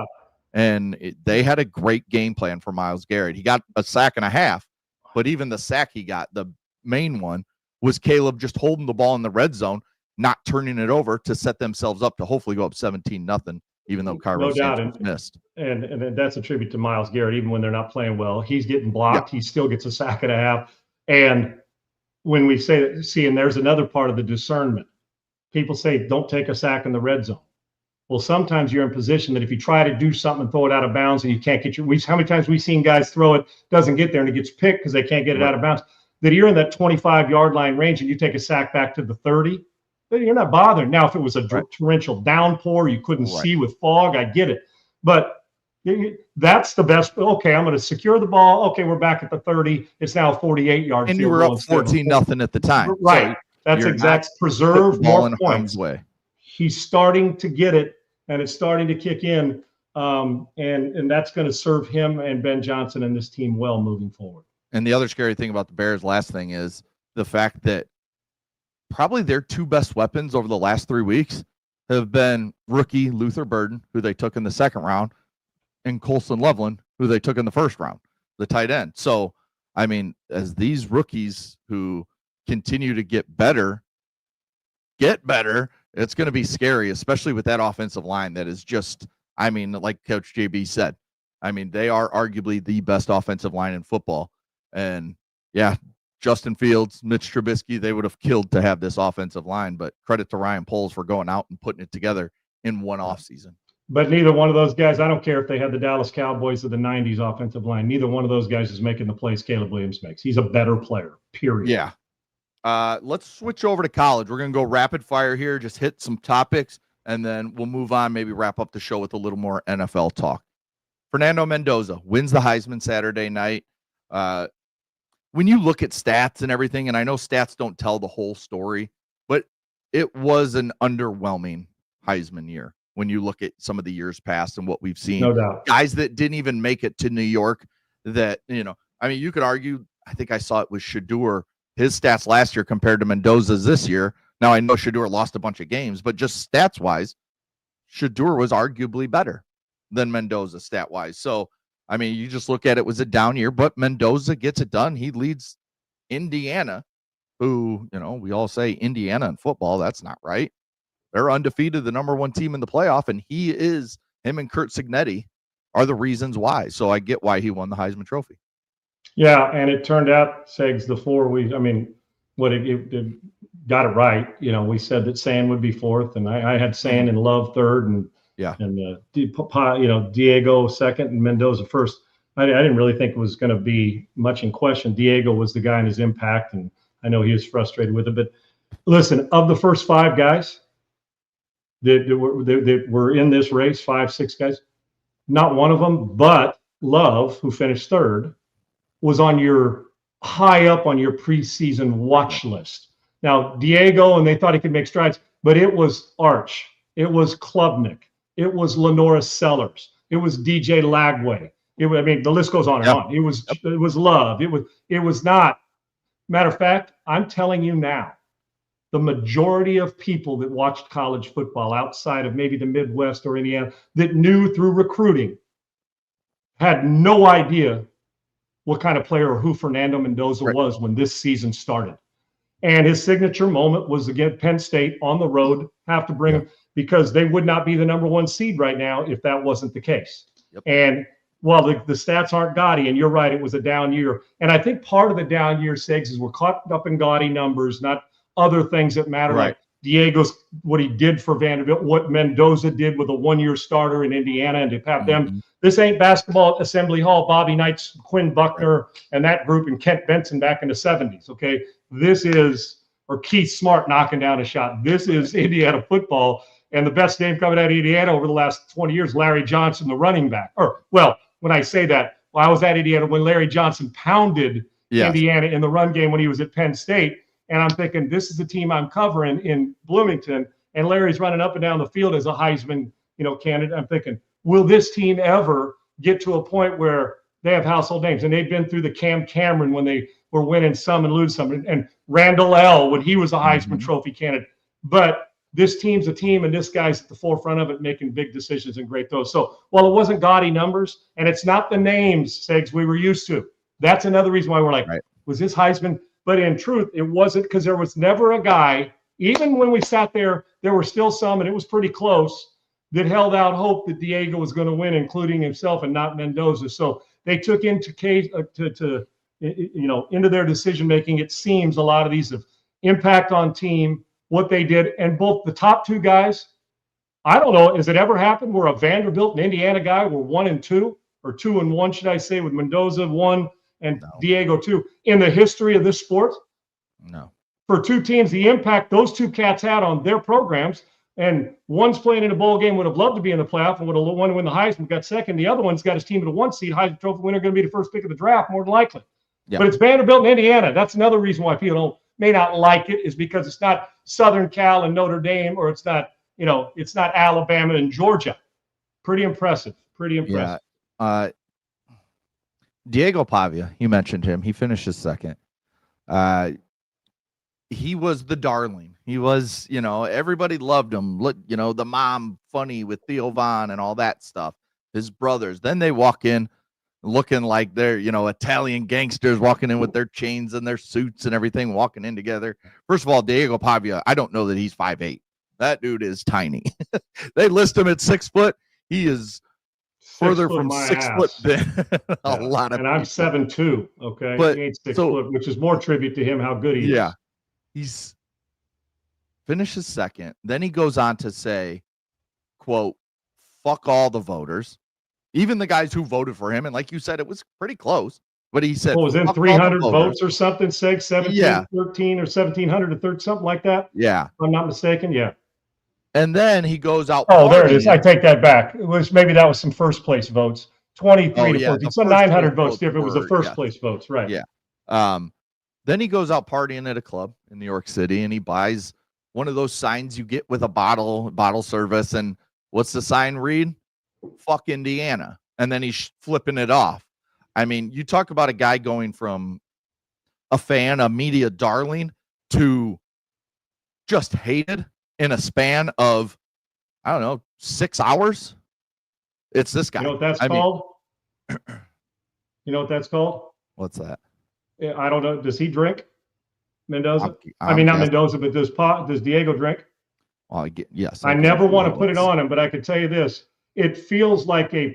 And they had a great game plan for Myles Garrett. He got a sack and a half, but even the sack he got, the main one, was Caleb just holding the ball in the red zone, not turning it over to set themselves up to hopefully go up 17-0, even though Cairo Santos missed. And that's a tribute to Myles Garrett. Even when they're not playing well, he's getting blocked. He still gets a sack and a half. And when we see, and there's another part of the discernment. People say, don't take a sack in the red zone. Well, sometimes you're in position that if you try to do something and throw it out of bounds and you can't get how many times we've seen guys throw it, doesn't get there, and it gets picked because they can't get it out of bounds, that you're in that 25-yard line range and you take a sack back to the 30, you're not bothering. Now, if it was a torrential downpour, you couldn't see with fog, I get it. But that's the best. Okay, I'm going to secure the ball. Okay, we're back at the 30. It's now a 48-yard field. And you were up 14-0 at the time. Right. So that's exact. Preserve more points. He's starting to get it, and it's starting to kick in, and that's going to serve him and Ben Johnson and this team well moving forward. And the other scary thing about the Bears, last thing, is the fact that probably their two best weapons over the last 3 weeks have been rookie Luther Burden, who they took in the second round, and Colson Loveland, who they took in the first round, the tight end. So, I mean, as these rookies who continue to get better, it's going to be scary, especially with that offensive line that is just, I mean, like Coach JB said, I mean, they are arguably the best offensive line in football. And yeah, Justin Fields, Mitch Trubisky, they would have killed to have this offensive line, but credit to Ryan Poles for going out and putting it together in one offseason. But neither one of those guys, I don't care if they had the Dallas Cowboys of the 90s offensive line, neither one of those guys is making the plays Caleb Williams makes. He's a better player, period. Yeah. Let's switch over to college. We're going to go rapid fire here, just hit some topics, and then we'll move on, maybe wrap up the show with a little more NFL talk. Fernando Mendoza wins the Heisman Saturday night. When you look at stats and everything, and I know stats don't tell the whole story, but it was an underwhelming Heisman year when you look at some of the years past and what we've seen. No doubt. Guys that didn't even make it to New York that, I mean, you could argue, I think I saw it was Shedeur, his stats last year compared to Mendoza's this year. Now, I know Shedeur lost a bunch of games, but just stats-wise, Shedeur was arguably better than Mendoza stat-wise. So, I mean, you just look at it was a down year, but Mendoza gets it done. He leads Indiana, who, we all say Indiana in football. That's not right. They're undefeated, the number one team in the playoff, and him and Kurt Signetti are the reasons why. So I get why he won the Heisman Trophy. Yeah, and it turned out, Segs, it got it right. We said that Sand would be fourth, and I had Sand and Love third, and Diego second, and Mendoza first. I didn't really think it was going to be much in question. Diego was the guy in his impact, and I know he was frustrated with it. But listen, of the first five guys that were in this race, 5-6 guys, not one of them, but Love, who finished third, was high up on your preseason watch list. Now, Diego, and they thought he could make strides, but it was Arch. It was Klubnik. It was Lenora Sellers. It was DJ Lagway. The list goes on and on. It was Love. It was not. Matter of fact, I'm telling you now, the majority of people that watched college football outside of maybe the Midwest or Indiana that knew through recruiting had no idea what kind of player or who Fernando Mendoza was when this season started. And his signature moment was against Penn State on the road, have to bring him, because they would not be the number one seed right now if that wasn't the case. Yep. And while the stats aren't gaudy, and you're right, it was a down year. And I think part of the down year, Segs, is we're caught up in gaudy numbers, not other things that matter, like Diego's, what he did for Vanderbilt, what Mendoza did with a one-year starter in Indiana, and to have them. This ain't basketball at Assembly Hall, Bobby Knights, Quinn Buckner, and that group, and Kent Benson back in the 70s, okay? This is, or Keith Smart knocking down a shot. This is Indiana football, and the best name coming out of Indiana over the last 20 years, Larry Johnson, the running back. When I say that, I was at Indiana when Larry Johnson pounded Indiana in the run game when he was at Penn State, and I'm thinking, this is the team I'm covering in Bloomington, and Larry's running up and down the field as a Heisman, candidate. I'm thinking, will this team ever get to a point where they have household names? And they've been through the Cam Cameron when they were winning some and lose some, and Randall L. when he was a Heisman Trophy candidate. But this team's a team, and this guy's at the forefront of it, making big decisions and great throws. So while it wasn't gaudy numbers, and it's not the names, Segs, we were used to, that's another reason why we're like, Right. Was this Heisman? But in truth, it wasn't, because there was never a guy, even when we sat there, there were still some, and it was pretty close, that held out hope that Diego was going to win, including himself and not Mendoza. So they took into into their decision making. It seems a lot of these have impact on team, what they did, and both the top two guys. I don't know, has it ever happened where a Vanderbilt and Indiana guy were 1-2 or 2-1, should I say, with Mendoza 1 and Diego 2 in the history of this sport? No. For two teams, the impact those two cats had on their programs. And one's playing in a bowl game, would have loved to be in the playoff and would have wanted to win the Heisman, got second. The other one's got his team at a 1 seed, Heisman Trophy winner, going to be the first pick of the draft, more than likely. Yeah. But it's Vanderbilt and Indiana. That's another reason why people may not like it, is because it's not Southern Cal and Notre Dame, or it's not, it's not Alabama and Georgia. Pretty impressive. Pretty impressive. Yeah. Diego Pavia, you mentioned him. He finishes second. He was the darling. He was, everybody loved him. Look, the mom funny with Theo Von and all that stuff. His brothers. Then they walk in looking like they're, Italian gangsters, walking in with their chains and their suits and everything, walking in together. First of all, Diego Pavia, I don't know that he's 5'8". That dude is tiny. They list him at 6 foot. He is further from 6 foot than a lot of. And I'm 7'2". Okay, but he ain't 6 foot, which is more tribute to him how good he is. Yeah, he's finishes second. Then he goes on to say, "quote fuck all the voters, even the guys who voted for him." And like you said, it was pretty close. But he said, "What was in 300 votes or something? Say 17, yeah. 13 or 1,700 to 30, something like that." Yeah, if I'm not mistaken. Yeah. And then he goes out. Oh, there it is. I take that back. It was maybe that was some first place votes. 23 to 14. So 900 votes different. It was the first place votes, right? Yeah. Then he goes out partying at a club in New York City, and he buys one of those signs you get with a bottle service. And what's the sign read? "Fuck Indiana." And then he's flipping it off. I mean, you talk about a guy going from a fan, a media darling, to just hated in a span of, I don't know, 6 hours. It's this guy. You know what that's called? You know what that's called? What's that? I don't know. Does he drink? Mendoza? I mean, not Mendoza, but does Diego drink? Well, yes. I never want to put it on him, but I can tell you this. It feels like a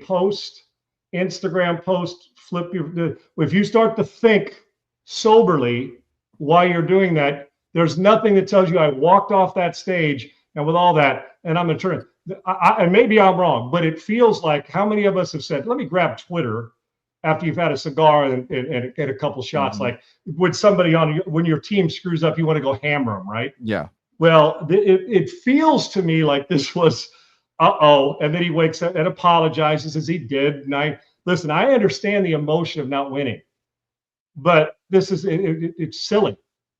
Instagram post, if you start to think soberly while you're doing that, there's nothing that tells you I walked off that stage and with all that, and I'm going to turn. And maybe I'm wrong, but it feels like how many of us have said, let me grab Twitter after you've had a cigar and get a couple shots. Mm-hmm. Like when somebody when your team screws up, you want to go hammer them, right? Yeah. Well, it feels to me like this was, and then he wakes up and apologizes as he did. And I understand the emotion of not winning, but this is, it's silly.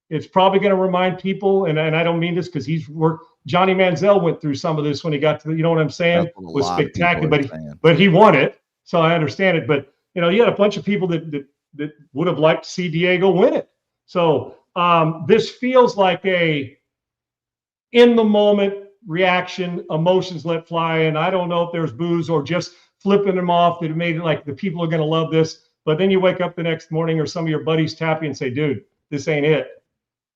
It's probably going to remind people, and I don't mean this because he's worked. Johnny Manziel went through some of this when he got to, you know what I'm saying? It was spectacular, but he won it, so I understand it. But you had a bunch of people that would have liked to see Diego win it. So this feels like a in the moment reaction, emotions let fly, and I don't know if there's booze or just flipping them off that made it like the people are going to love this. But then you wake up the next morning, or some of your buddies tap you and say, "Dude, this ain't it."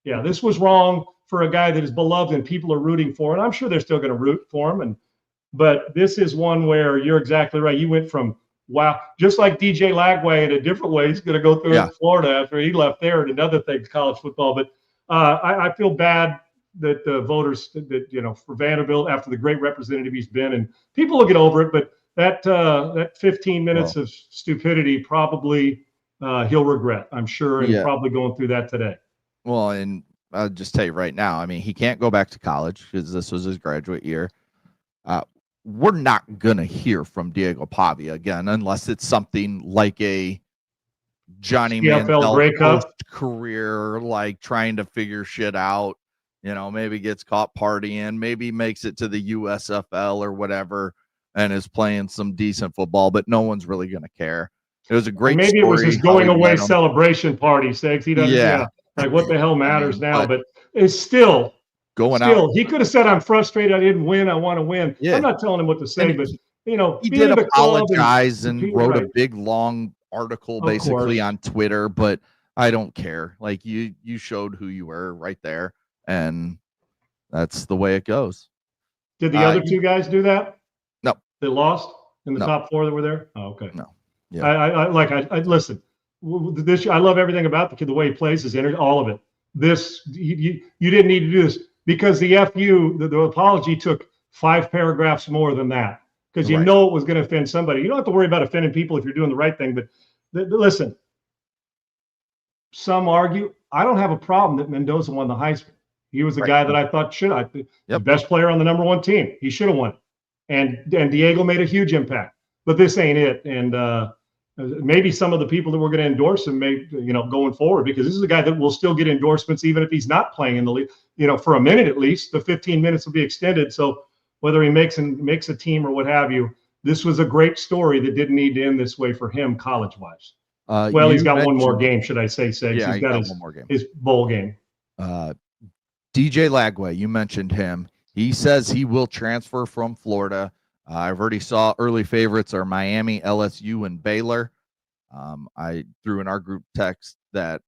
Yeah, this was wrong for a guy that is beloved and people are rooting for, and I'm sure they're still going to root for him. But this is one where you're exactly right. You went from wow, just like DJ Lagway in a different way. He's going to go through it in Florida after he left there and another thing, college football. But I feel bad that the voters that for Vanderbilt, after the great representative he's been, and people will get over it. But that 15 minutes of stupidity probably he'll regret, I'm sure, and probably going through that today. Well, and I'll just tell you right now, I mean, he can't go back to college because this was his graduate year. We're not going to hear from Diego Pavia again unless it's something like a Johnny Manziel career, like trying to figure shit out. Maybe gets caught partying, maybe makes it to the USFL or whatever and is playing some decent football, but no one's really going to care. It was a great maybe story. It was his going away celebration party, Segs. He doesn't, like what the hell matters now? But it's still, going Still, out. he could have said, "I'm frustrated. I didn't win. I want to win." Yeah. I'm not telling him what to say, And but he being did in the club apologize and wrote right. a big long article Of basically course. on Twitter, but I don't care. Like you showed who you were right there, and that's the way it goes. Did the other two guys do that? No. They lost in the No. top 4 that were there? Oh, okay. No. Yeah. I listen. This I love everything about the kid, the way he plays, his energy, all of it. This you didn't need to do this because the apology took 5 paragraphs more than that because you Right. know it was going to offend somebody. You don't have to worry about offending people if you're doing the right thing. But listen, some argue I don't have a problem that Mendoza won the Heisman. He was the Right. guy that I thought the best player on the number 1 team. He should have won it. And Diego made a huge impact. But this ain't it. And maybe some of the people that were going to endorse him may, going forward, because this is a guy that will still get endorsements even if he's not playing in the league, for a minute at least. The 15 minutes will be extended. So whether he makes a team or what have you, this was a great story that didn't need to end this way for him college-wise. Well, he's got one more game, should I say, Segs? Yeah, he's got one more game. His bowl game. DJ Lagway, you mentioned him. He says he will transfer from Florida. I've already saw early favorites are Miami, LSU, and Baylor. I threw in our group text that,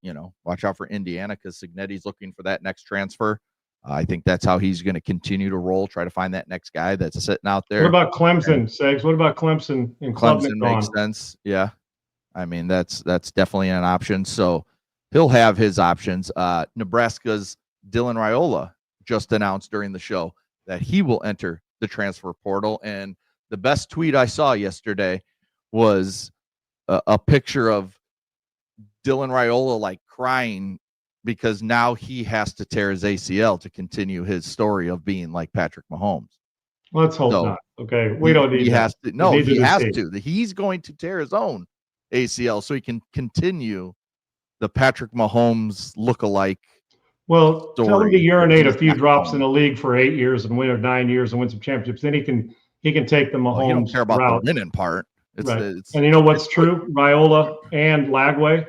watch out for Indiana because Cignetti's looking for that next transfer. I think that's how he's going to continue to roll, try to find that next guy that's sitting out there. What about Clemson, Segs? What about Clemson and Clemson makes sense. Yeah. I mean, that's definitely an option. So he'll have his options. Nebraska's Dylan Raiola just announced during the show that he will enter the transfer portal. And the best tweet I saw yesterday was a picture of Dylan Raiola like crying because now he has to tear his ACL to continue his story of being like Patrick Mahomes. Let's hope not. Okay. We don't need he that. has to. No, he has to. He's going to tear his own ACL so he can continue the Patrick Mahomes look-alike. Well, tell him to urinate a few drops in the the league for 8 years and win, or 9 years and win some championships. Then he can take the Mahomes you don't care about route. the winning part. Right. And you know what's true? Raiola and Lagway,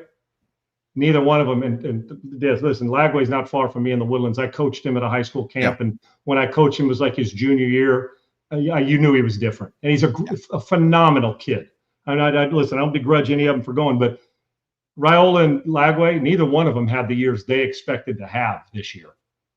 neither one of them. And listen, Lagway's not far from me in the Woodlands. I coached him at a high school camp, and when I coached him, it was like his junior year. You knew he was different, and he's a phenomenal kid. And listen, I don't begrudge any of them for going, but Raiola and Lagway, neither one of them had the years they expected to have this year.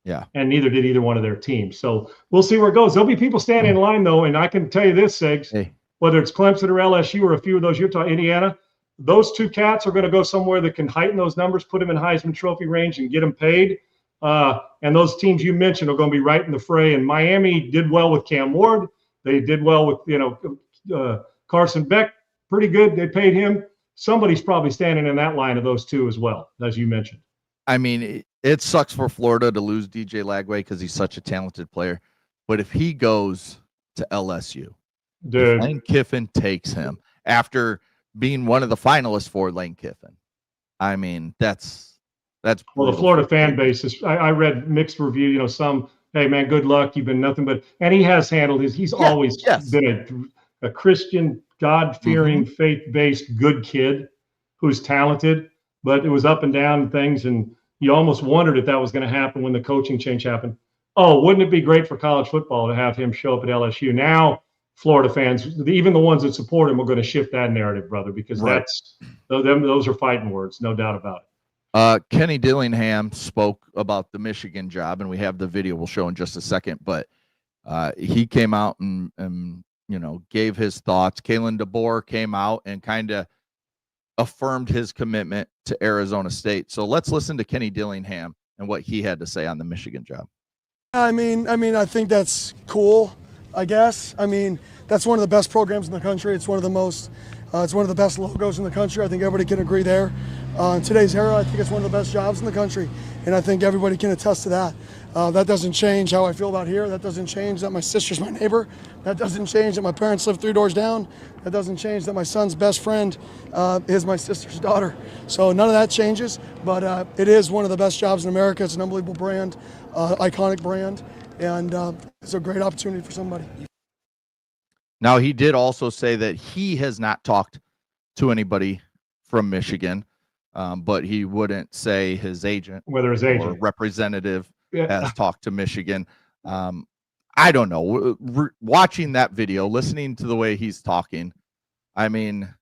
Yeah. And neither did either one of their teams. So we'll see where it goes. There'll be people standing in line, though, and I can tell you this, Segs, whether it's Clemson or LSU or a few of those you're talking, Indiana, those two cats are going to go somewhere that can heighten those numbers, put them in Heisman Trophy range, and get them paid. And those teams you mentioned are going to be right in the fray. And Miami did well with Cam Ward. They did well with, Carson Beck, pretty good. They paid him. Somebody's probably standing in that line of those two as well, as you mentioned. I mean, it sucks for Florida to lose DJ Lagway because he's such a talented player. But if he goes to LSU, dude, Lane Kiffin takes him after being one of the finalists for Lane Kiffin. I mean, that's well, the Florida fan base is. I read mixed review. Some, hey man, good luck. You've been nothing but, and he has handled his. He's always been a Christian, God-fearing, faith-based, good kid who's talented. But it was up and down things, and you almost wondered if that was going to happen when the coaching change happened. Oh, wouldn't it be great for college football to have him show up at LSU? Now, Florida fans, even the ones that support him, are going to shift that narrative, brother, because those are fighting words, no doubt about it. Kenny Dillingham spoke about the Michigan job, and we have the video we'll show in just a second. But he came out and gave his thoughts. Kalen DeBoer came out and kind of affirmed his commitment to Arizona State. So let's listen to Kenny Dillingham and what he had to say on the Michigan job. I mean, I think that's cool, I guess. I mean, that's one of the best programs in the country. It's one of the most, it's one of the best logos in the country. I think everybody can agree there. In today's era, I think it's one of the best jobs in the country, and I think everybody can attest to that. That doesn't change how I feel about here. That doesn't change that my sister's my neighbor. That doesn't change that my parents live 3 doors down. That doesn't change that my son's best friend is my sister's daughter. So none of that changes, but it is one of the best jobs in America. It's an unbelievable brand, iconic brand, and it's a great opportunity for somebody. Now, he did also say that he has not talked to anybody from Michigan, but he wouldn't say his agent, whether his agent or representative has talked to Michigan. I don't know. Watching that video, listening to the way he's talking, I mean,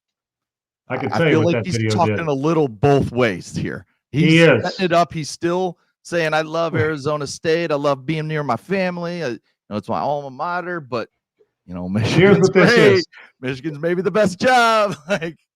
I can I tell you feel what like that he's video talking did. a little both ways here. He He's is. setting it up. He's still saying, I love Arizona State. I love being near my family. It's my alma mater, but Here's what this is. Michigan's maybe the best job.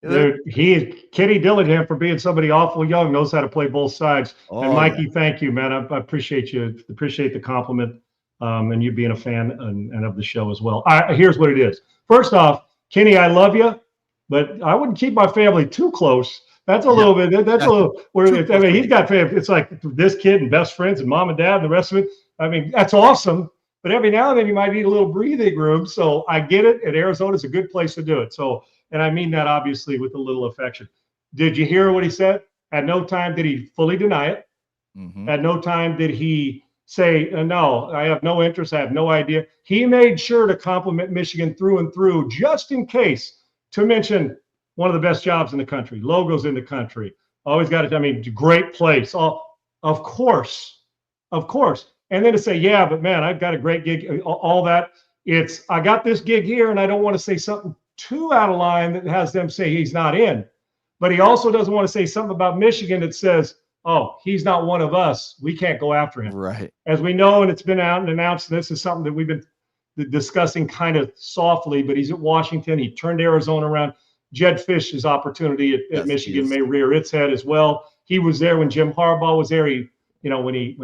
Dude, Kenny Dillingham, for being somebody awful young, knows how to play both sides. And Mikey, thank you, man. I appreciate you. Appreciate the compliment, and you being a fan and of the show as well. Here's what it is. First off, Kenny, I love you, but I wouldn't keep my family too close. That's a little bit. That's a little. I mean, he's got family. It's like this kid and best friends and mom and dad and the rest of it. I mean, that's awesome. But every now and then you might need a little breathing room. So I get it. And Arizona's a good place to do it. So, and I mean that obviously with a little affection. Did you hear what he said? At no time did he fully deny it. Mm-hmm. At no time did he say, no, I have no interest. I have no idea. He made sure to compliment Michigan through and through, just in case, to mention one of the best jobs in the country, logos in the country. Always got it. I mean, great place. Of course. And then to say, yeah, but man, I've got a great gig, all that. I got this gig here, and I don't want to say something too out of line that has them say he's not in. But he also doesn't want to say something about Michigan that says, oh, he's not one of us. We can't go after him. Right. As we know, and it's been out and announced, this is something that we've been discussing kind of softly, but he's at Washington. He turned Arizona around. Jed Fish's opportunity at Michigan may rear its head as well. He was there when Jim Harbaugh was there. When he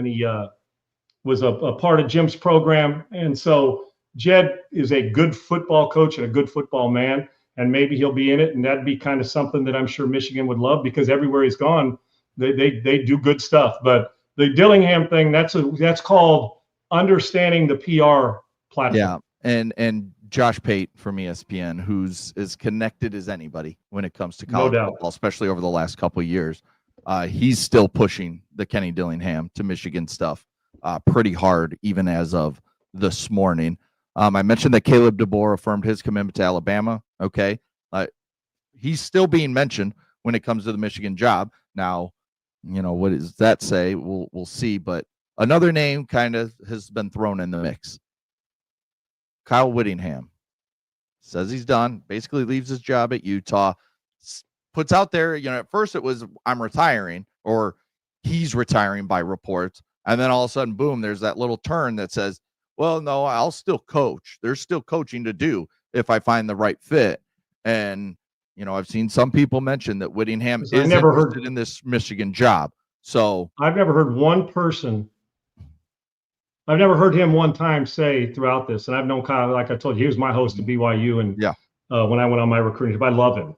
was a part of Jim's program. And so Jed is a good football coach and a good football man, and maybe he'll be in it. And that'd be kind of something that I'm sure Michigan would love, because everywhere he's gone, they do good stuff. But the Dillingham thing, that's called understanding the PR platform. Yeah. And Josh Pate from ESPN, who's as connected as anybody when it comes to college football, especially over the last couple of years. He's still pushing the Kenny Dillingham to Michigan stuff pretty hard, even as of this morning. I mentioned that Caleb DeBoer affirmed his commitment to Alabama. Okay. He's still being mentioned when it comes to the Michigan job. Now, what does that say? We'll see. But another name kind of has been thrown in the mix. Kyle Whittingham says he's done, basically leaves his job at Utah, puts out there, at first it was, I'm retiring, or he's retiring by reports. And then all of a sudden, boom, there's that little turn that says, well, no, I'll still coach. There's still coaching to do if I find the right fit. And, I've seen some people mention that Whittingham is interested in this Michigan job. So I've never heard one person. I've never heard him one time say throughout this, and I've known Kyle, like I told you, he was my host at BYU, and when I went on my recruiting trip, I love him.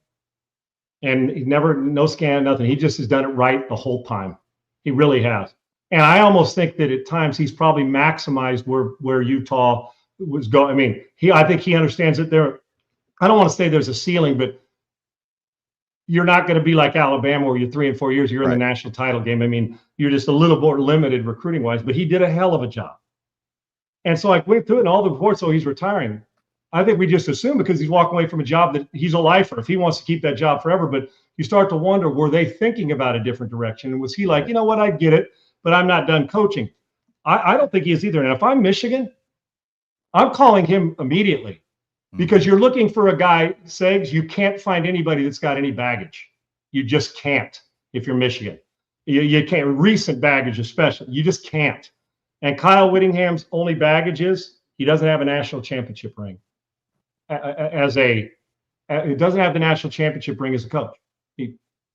And he never, no scan, nothing. He just has done it right the whole time. He really has. And I almost think that at times he's probably maximized where Utah was going. I mean, I think he understands that I don't want to say there's a ceiling, but you're not going to be like Alabama where you're 3 and 4 years, you're in the national title game. I mean, you're just a little more limited recruiting wise, but he did a hell of a job. And so I went through it and all the reports, he's retiring. I think we just assume because he's walking away from a job that he's a lifer if he wants to keep that job forever. But you start to wonder, were they thinking about a different direction? And was he like, you know what, I get it, but I'm not done coaching? I don't think he is either. And if I'm Michigan, I'm calling him immediately. Because you're looking for a guy, Segs, you can't find anybody that's got any baggage. You just can't if you're Michigan. You can't, recent baggage especially. You just can't. And Kyle Whittingham's only baggage is he doesn't have a national championship ring. He doesn't have the national championship ring as a coach.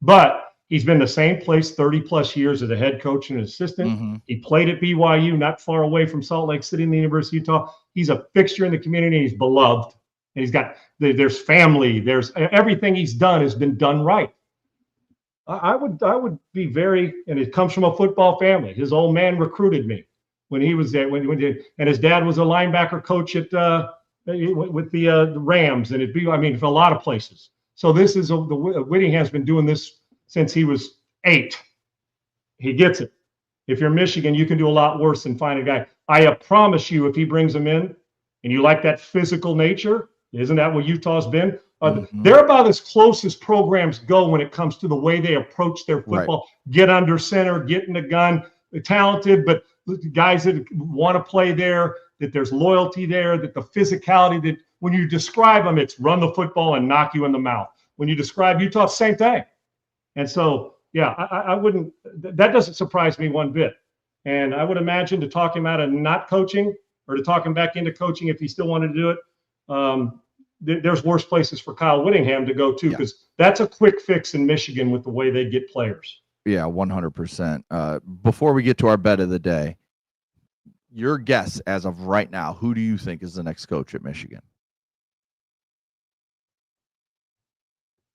But he's been the same place 30-plus years as a head coach and an assistant. Mm-hmm. He played at BYU, not far away from Salt Lake City in the University of Utah. He's a fixture in the community. He's beloved. And he's got, there's family, there's everything he's done has been done right. I would be very, and it comes from a football family. His old man recruited me when he was there, and his dad was a linebacker coach at with the Rams, and for a lot of places. So this is Whittingham's been doing this since he was 8. He gets it. If you're Michigan, you can do a lot worse than find a guy. I promise you, if he brings him in, and you like that physical nature. Isn't that what Utah's been? They're about as close as programs go when it comes to the way they approach their football. Right. Get under center, get in the gun. They're talented, but guys that want to play there, that there's loyalty there, that the physicality, that when you describe them, it's run the football and knock you in the mouth. When you describe Utah, same thing. And so, yeah, I wouldn't, that doesn't surprise me one bit. And I would imagine to talk him out of not coaching or to talk him back into coaching if he still wanted to do it, there's worse places for Kyle Whittingham to go too, because that's a quick fix in Michigan with the way they get players. Yeah, 100%. Before we get to our bet of the day, your guess as of right now, who do you think is the next coach at Michigan?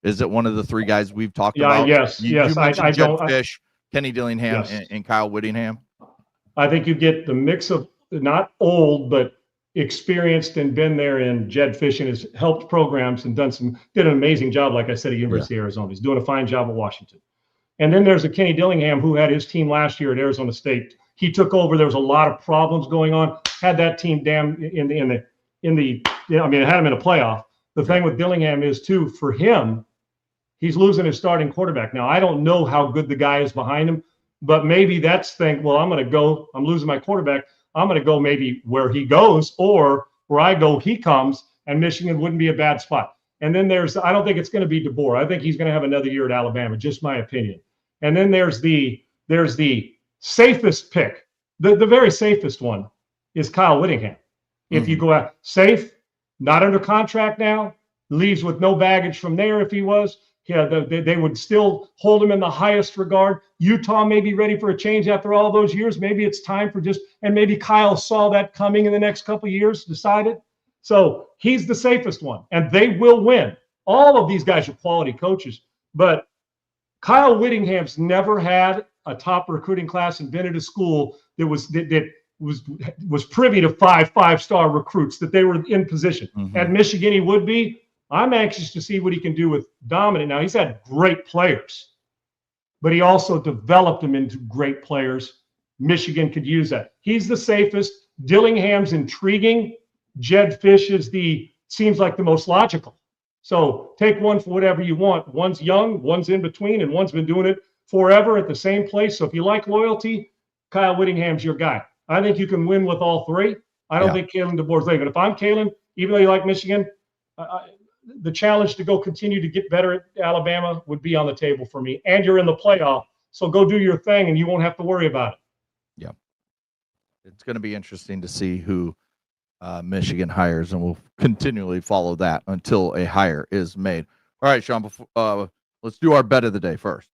Is it one of the three guys we've talked about? Yes. You mentioned Jed Fish, Kenny Dillingham, and Kyle Whittingham. I think you get the mix of not old, but experienced and been there, and Jed Fish and has helped programs and did an amazing job, like I said, at University of Arizona. He's doing a fine job at Washington. And then there's a Kenny Dillingham who had his team last year at Arizona State. He took over. There was a lot of problems going on. Had that team damn it had him in a playoff. The thing with Dillingham is too, for him, he's losing his starting quarterback. Now, I don't know how good the guy is behind him, but maybe that's I'm losing my quarterback. I'm going to go maybe where he goes, or where I go, he comes, and Michigan wouldn't be a bad spot. And then I don't think it's going to be DeBoer. I think he's going to have another year at Alabama, just my opinion. And then there's the safest pick. The very safest one is Kyle Whittingham. If you go out safe, not under contract now, leaves with no baggage from there if he was. Yeah, they would still hold him in the highest regard. Utah may be ready for a change after all those years. Maybe it's time for and maybe Kyle saw that coming in the next couple of years, decided. So he's the safest one, and they will win. All of these guys are quality coaches, but Kyle Whittingham's never had a top recruiting class and been at a school that was privy to five-star recruits, that they were in position. At Michigan, he would be. I'm anxious to see what he can do with Dominant. Now, he's had great players, but he also developed them into great players. Michigan could use that. He's the safest. Dillingham's intriguing. Jed Fish seems like the most logical. So take one for whatever you want. One's young, one's in between, and one's been doing it forever at the same place. So if you like loyalty, Kyle Whittingham's your guy. I think you can win with all three. I don't think Kalen DeBoer's leaving. If I'm Kalen, even though you like Michigan, the challenge to go continue to get better at Alabama would be on the table for me. And you're in the playoff, so go do your thing, and you won't have to worry about it. Yeah. It's going to be interesting to see who Michigan hires, and we'll continually follow that until a hire is made. All right, Sean, let's do our bet of the day first.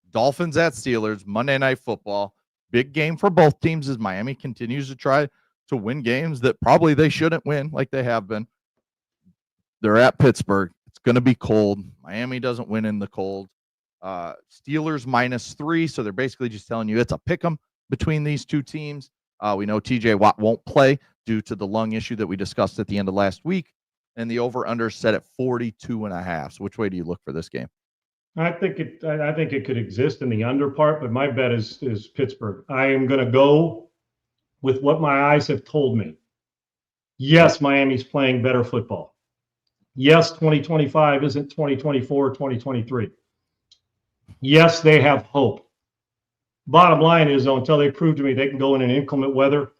Dolphins at Steelers, Monday Night Football. Big game for both teams as Miami continues to try to win games that probably they shouldn't win like they have been. They're at Pittsburgh. It's going to be cold. Miami doesn't win in the cold. Steelers -3, so they're basically just telling you it's a pick 'em between these two teams. We know TJ Watt won't play due to the lung issue that we discussed at the end of last week, and the over-under set at 42.5. So which way do you look for this game? I think it could exist in the under part, but my bet is Pittsburgh. I am going to go with what my eyes have told me. Yes, Miami's playing better football. Yes, 2025 isn't 2024 or 2023. Yes, they have hope. Bottom line is, though, until they prove to me they can go in inclement weather,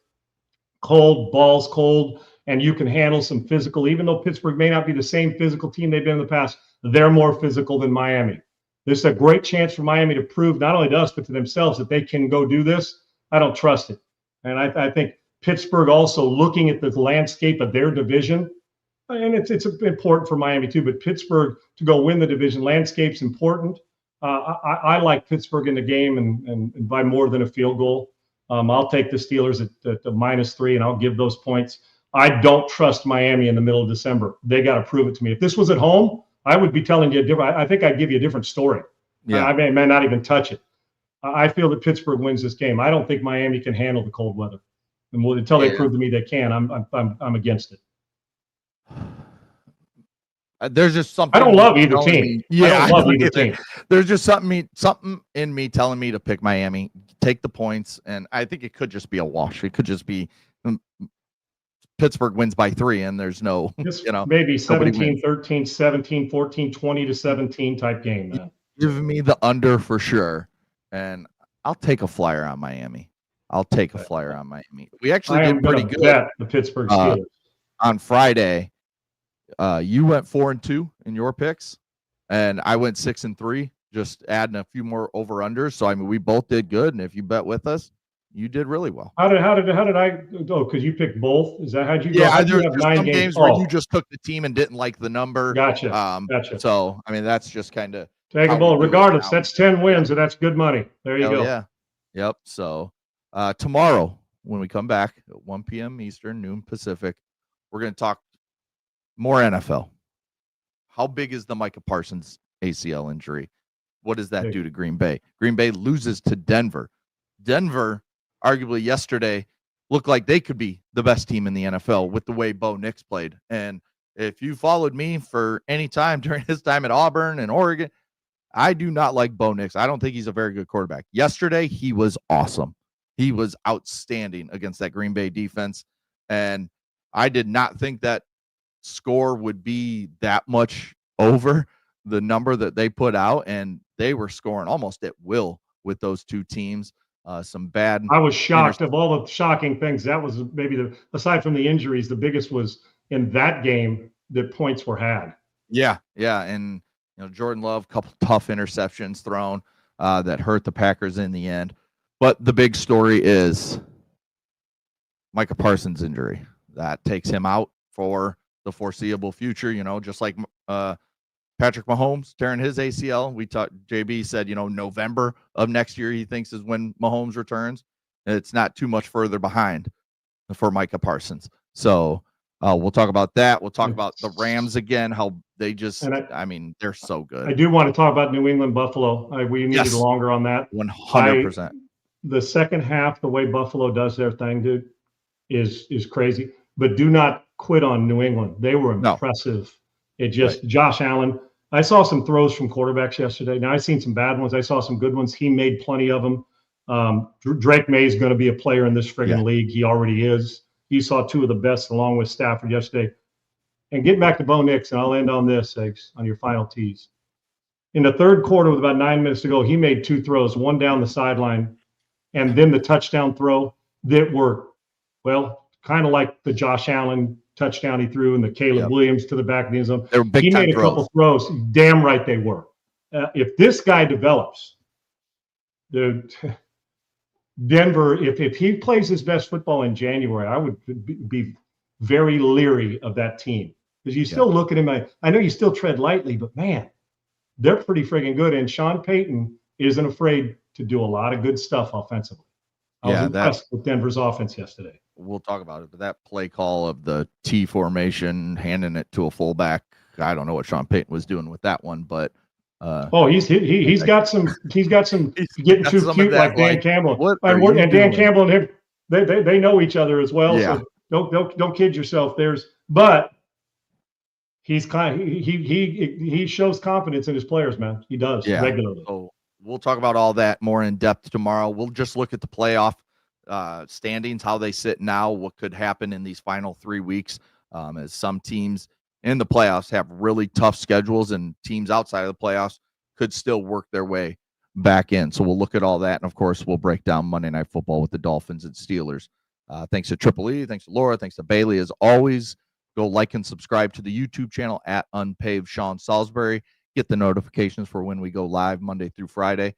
cold, balls cold, and you can handle some physical, even though Pittsburgh may not be the same physical team they've been in the past, they're more physical than Miami. This is a great chance for Miami to prove not only to us, but to themselves that they can go do this. I don't trust it. And I think Pittsburgh also, looking at the landscape of their division, and it's important for Miami too, but Pittsburgh to go win the division, landscape's important. I like Pittsburgh in the game and by more than a field goal. I'll take the Steelers at -3, and I'll give those points. I don't trust Miami in the middle of December. They got to prove it to me. If this was at home, I would be telling you a different. I think I'd give you a different story. Yeah. I may not even touch it. I feel that Pittsburgh wins this game. I don't think Miami can handle the cold weather, and until they prove to me they can, I'm against it. There's just something. I don't love either team. I don't love either team. There's just something in me telling me to pick Miami, take the points, and I think it could just be a wash. It could just be Pittsburgh wins by 3, and there's no, maybe 17-13, 17-14, 20-17 type game. Man. Give me the under for sure, and I'll take a flyer on Miami. I'll take a flyer on Miami. We actually I am did pretty gonna good bet the Pittsburgh Steelers. on Friday. You went 4-2 in your picks, and I went 6-3, just adding a few more over-unders. So, I mean, we both did good, and if you bet with us, you did really well. How did I go? Because you picked both. Is that how'd you go? Yeah, There's there's some games where you just took the team and didn't like the number. Gotcha. So, I mean, that's just kind of take a ball. Regardless, that's 10 wins, and that's good money. There you go. Yeah. Yep. So, tomorrow when we come back at 1 p.m. Eastern, noon Pacific, we're going to talk more NFL. How big is the Micah Parsons ACL injury? What does that do to Green Bay? Green Bay loses to Denver. Denver, arguably yesterday, looked like they could be the best team in the NFL with the way Bo Nix played. And if you followed me for any time during his time at Auburn and Oregon, I do not like Bo Nix. I don't think he's a very good quarterback. Yesterday, he was awesome. He was outstanding against that Green Bay defense. And I did not think that score would be that much over the number that they put out. And they were scoring almost at will with those two teams. Some bad. I was shocked of all the shocking things. That was maybe aside from the injuries, the biggest was in that game that points were had. Yeah. And Jordan Love, a couple tough interceptions thrown that hurt the Packers in the end. But the big story is Micah Parsons' injury. That takes him out for the foreseeable future, just like Patrick Mahomes tearing his ACL. We talked, JB said, November of next year he thinks is when Mahomes returns. It's not too much further behind for Micah Parsons. So we'll talk about that. We'll talk about the Rams again, how they just, they're so good. I do want to talk about New England Buffalo. We needed longer on that. 100%. The second half, the way Buffalo does their thing, dude, is crazy. But do not quit on New England. They were impressive. It just, Josh Allen, I saw some throws from quarterbacks yesterday. Now, I've seen some bad ones. I saw some good ones. He made plenty of them. Drake May is going to be a player in this friggin' league. He already is. You saw two of the best along with Stafford yesterday. And getting back to Bo Nix, and I'll end on this, Eggs, on your final tease. In the third quarter, with about 9 minutes to go, he made two throws, one down the sideline, and then the touchdown throw that were, kind of like the Josh Allen touchdown he threw and the Caleb Williams to the back of the end zone. They were big he time made a couple throws. Damn right they were. If this guy develops, Denver, if he plays his best football in January, I would be very leery of that team because you still look at him. I know you still tread lightly, but man, they're pretty friggin' good. And Sean Payton isn't afraid to do a lot of good stuff offensively. I was impressed with Denver's offense yesterday. We'll talk about it, but that play call of the T formation, handing it to a fullback, I don't know what Sean Payton was doing with that one, but he's got some getting too cute like Dan Campbell. And Dan Campbell and him, they know each other as well. Yeah. So don't kid yourself. But he's he shows confidence in his players, man. He does regularly. So we'll talk about all that more in depth tomorrow. We'll just look at the playoff standings, how they sit now, what could happen in these final 3 weeks, as some teams in the playoffs have really tough schedules and teams outside of the playoffs could still work their way back in. So we'll look at all that. And of course, we'll break down Monday Night Football with the Dolphins and Steelers. Thanks to Triple E. Thanks to Laura. Thanks to Bailey. As always, go like and subscribe to the YouTube channel at Unpaved Sean Salisbury. Get the notifications for when we go live Monday through Friday.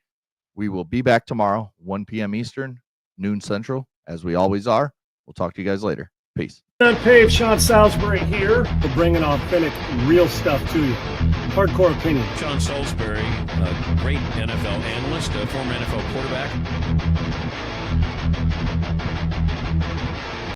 We will be back tomorrow, 1 p.m. Eastern, noon Central, as we always are. We'll talk to you guys later. Peace. Unpaved Sean Salisbury here. We're bringing authentic, real stuff to you. Hardcore opinion. Sean Salisbury, a great NFL analyst, a former NFL quarterback.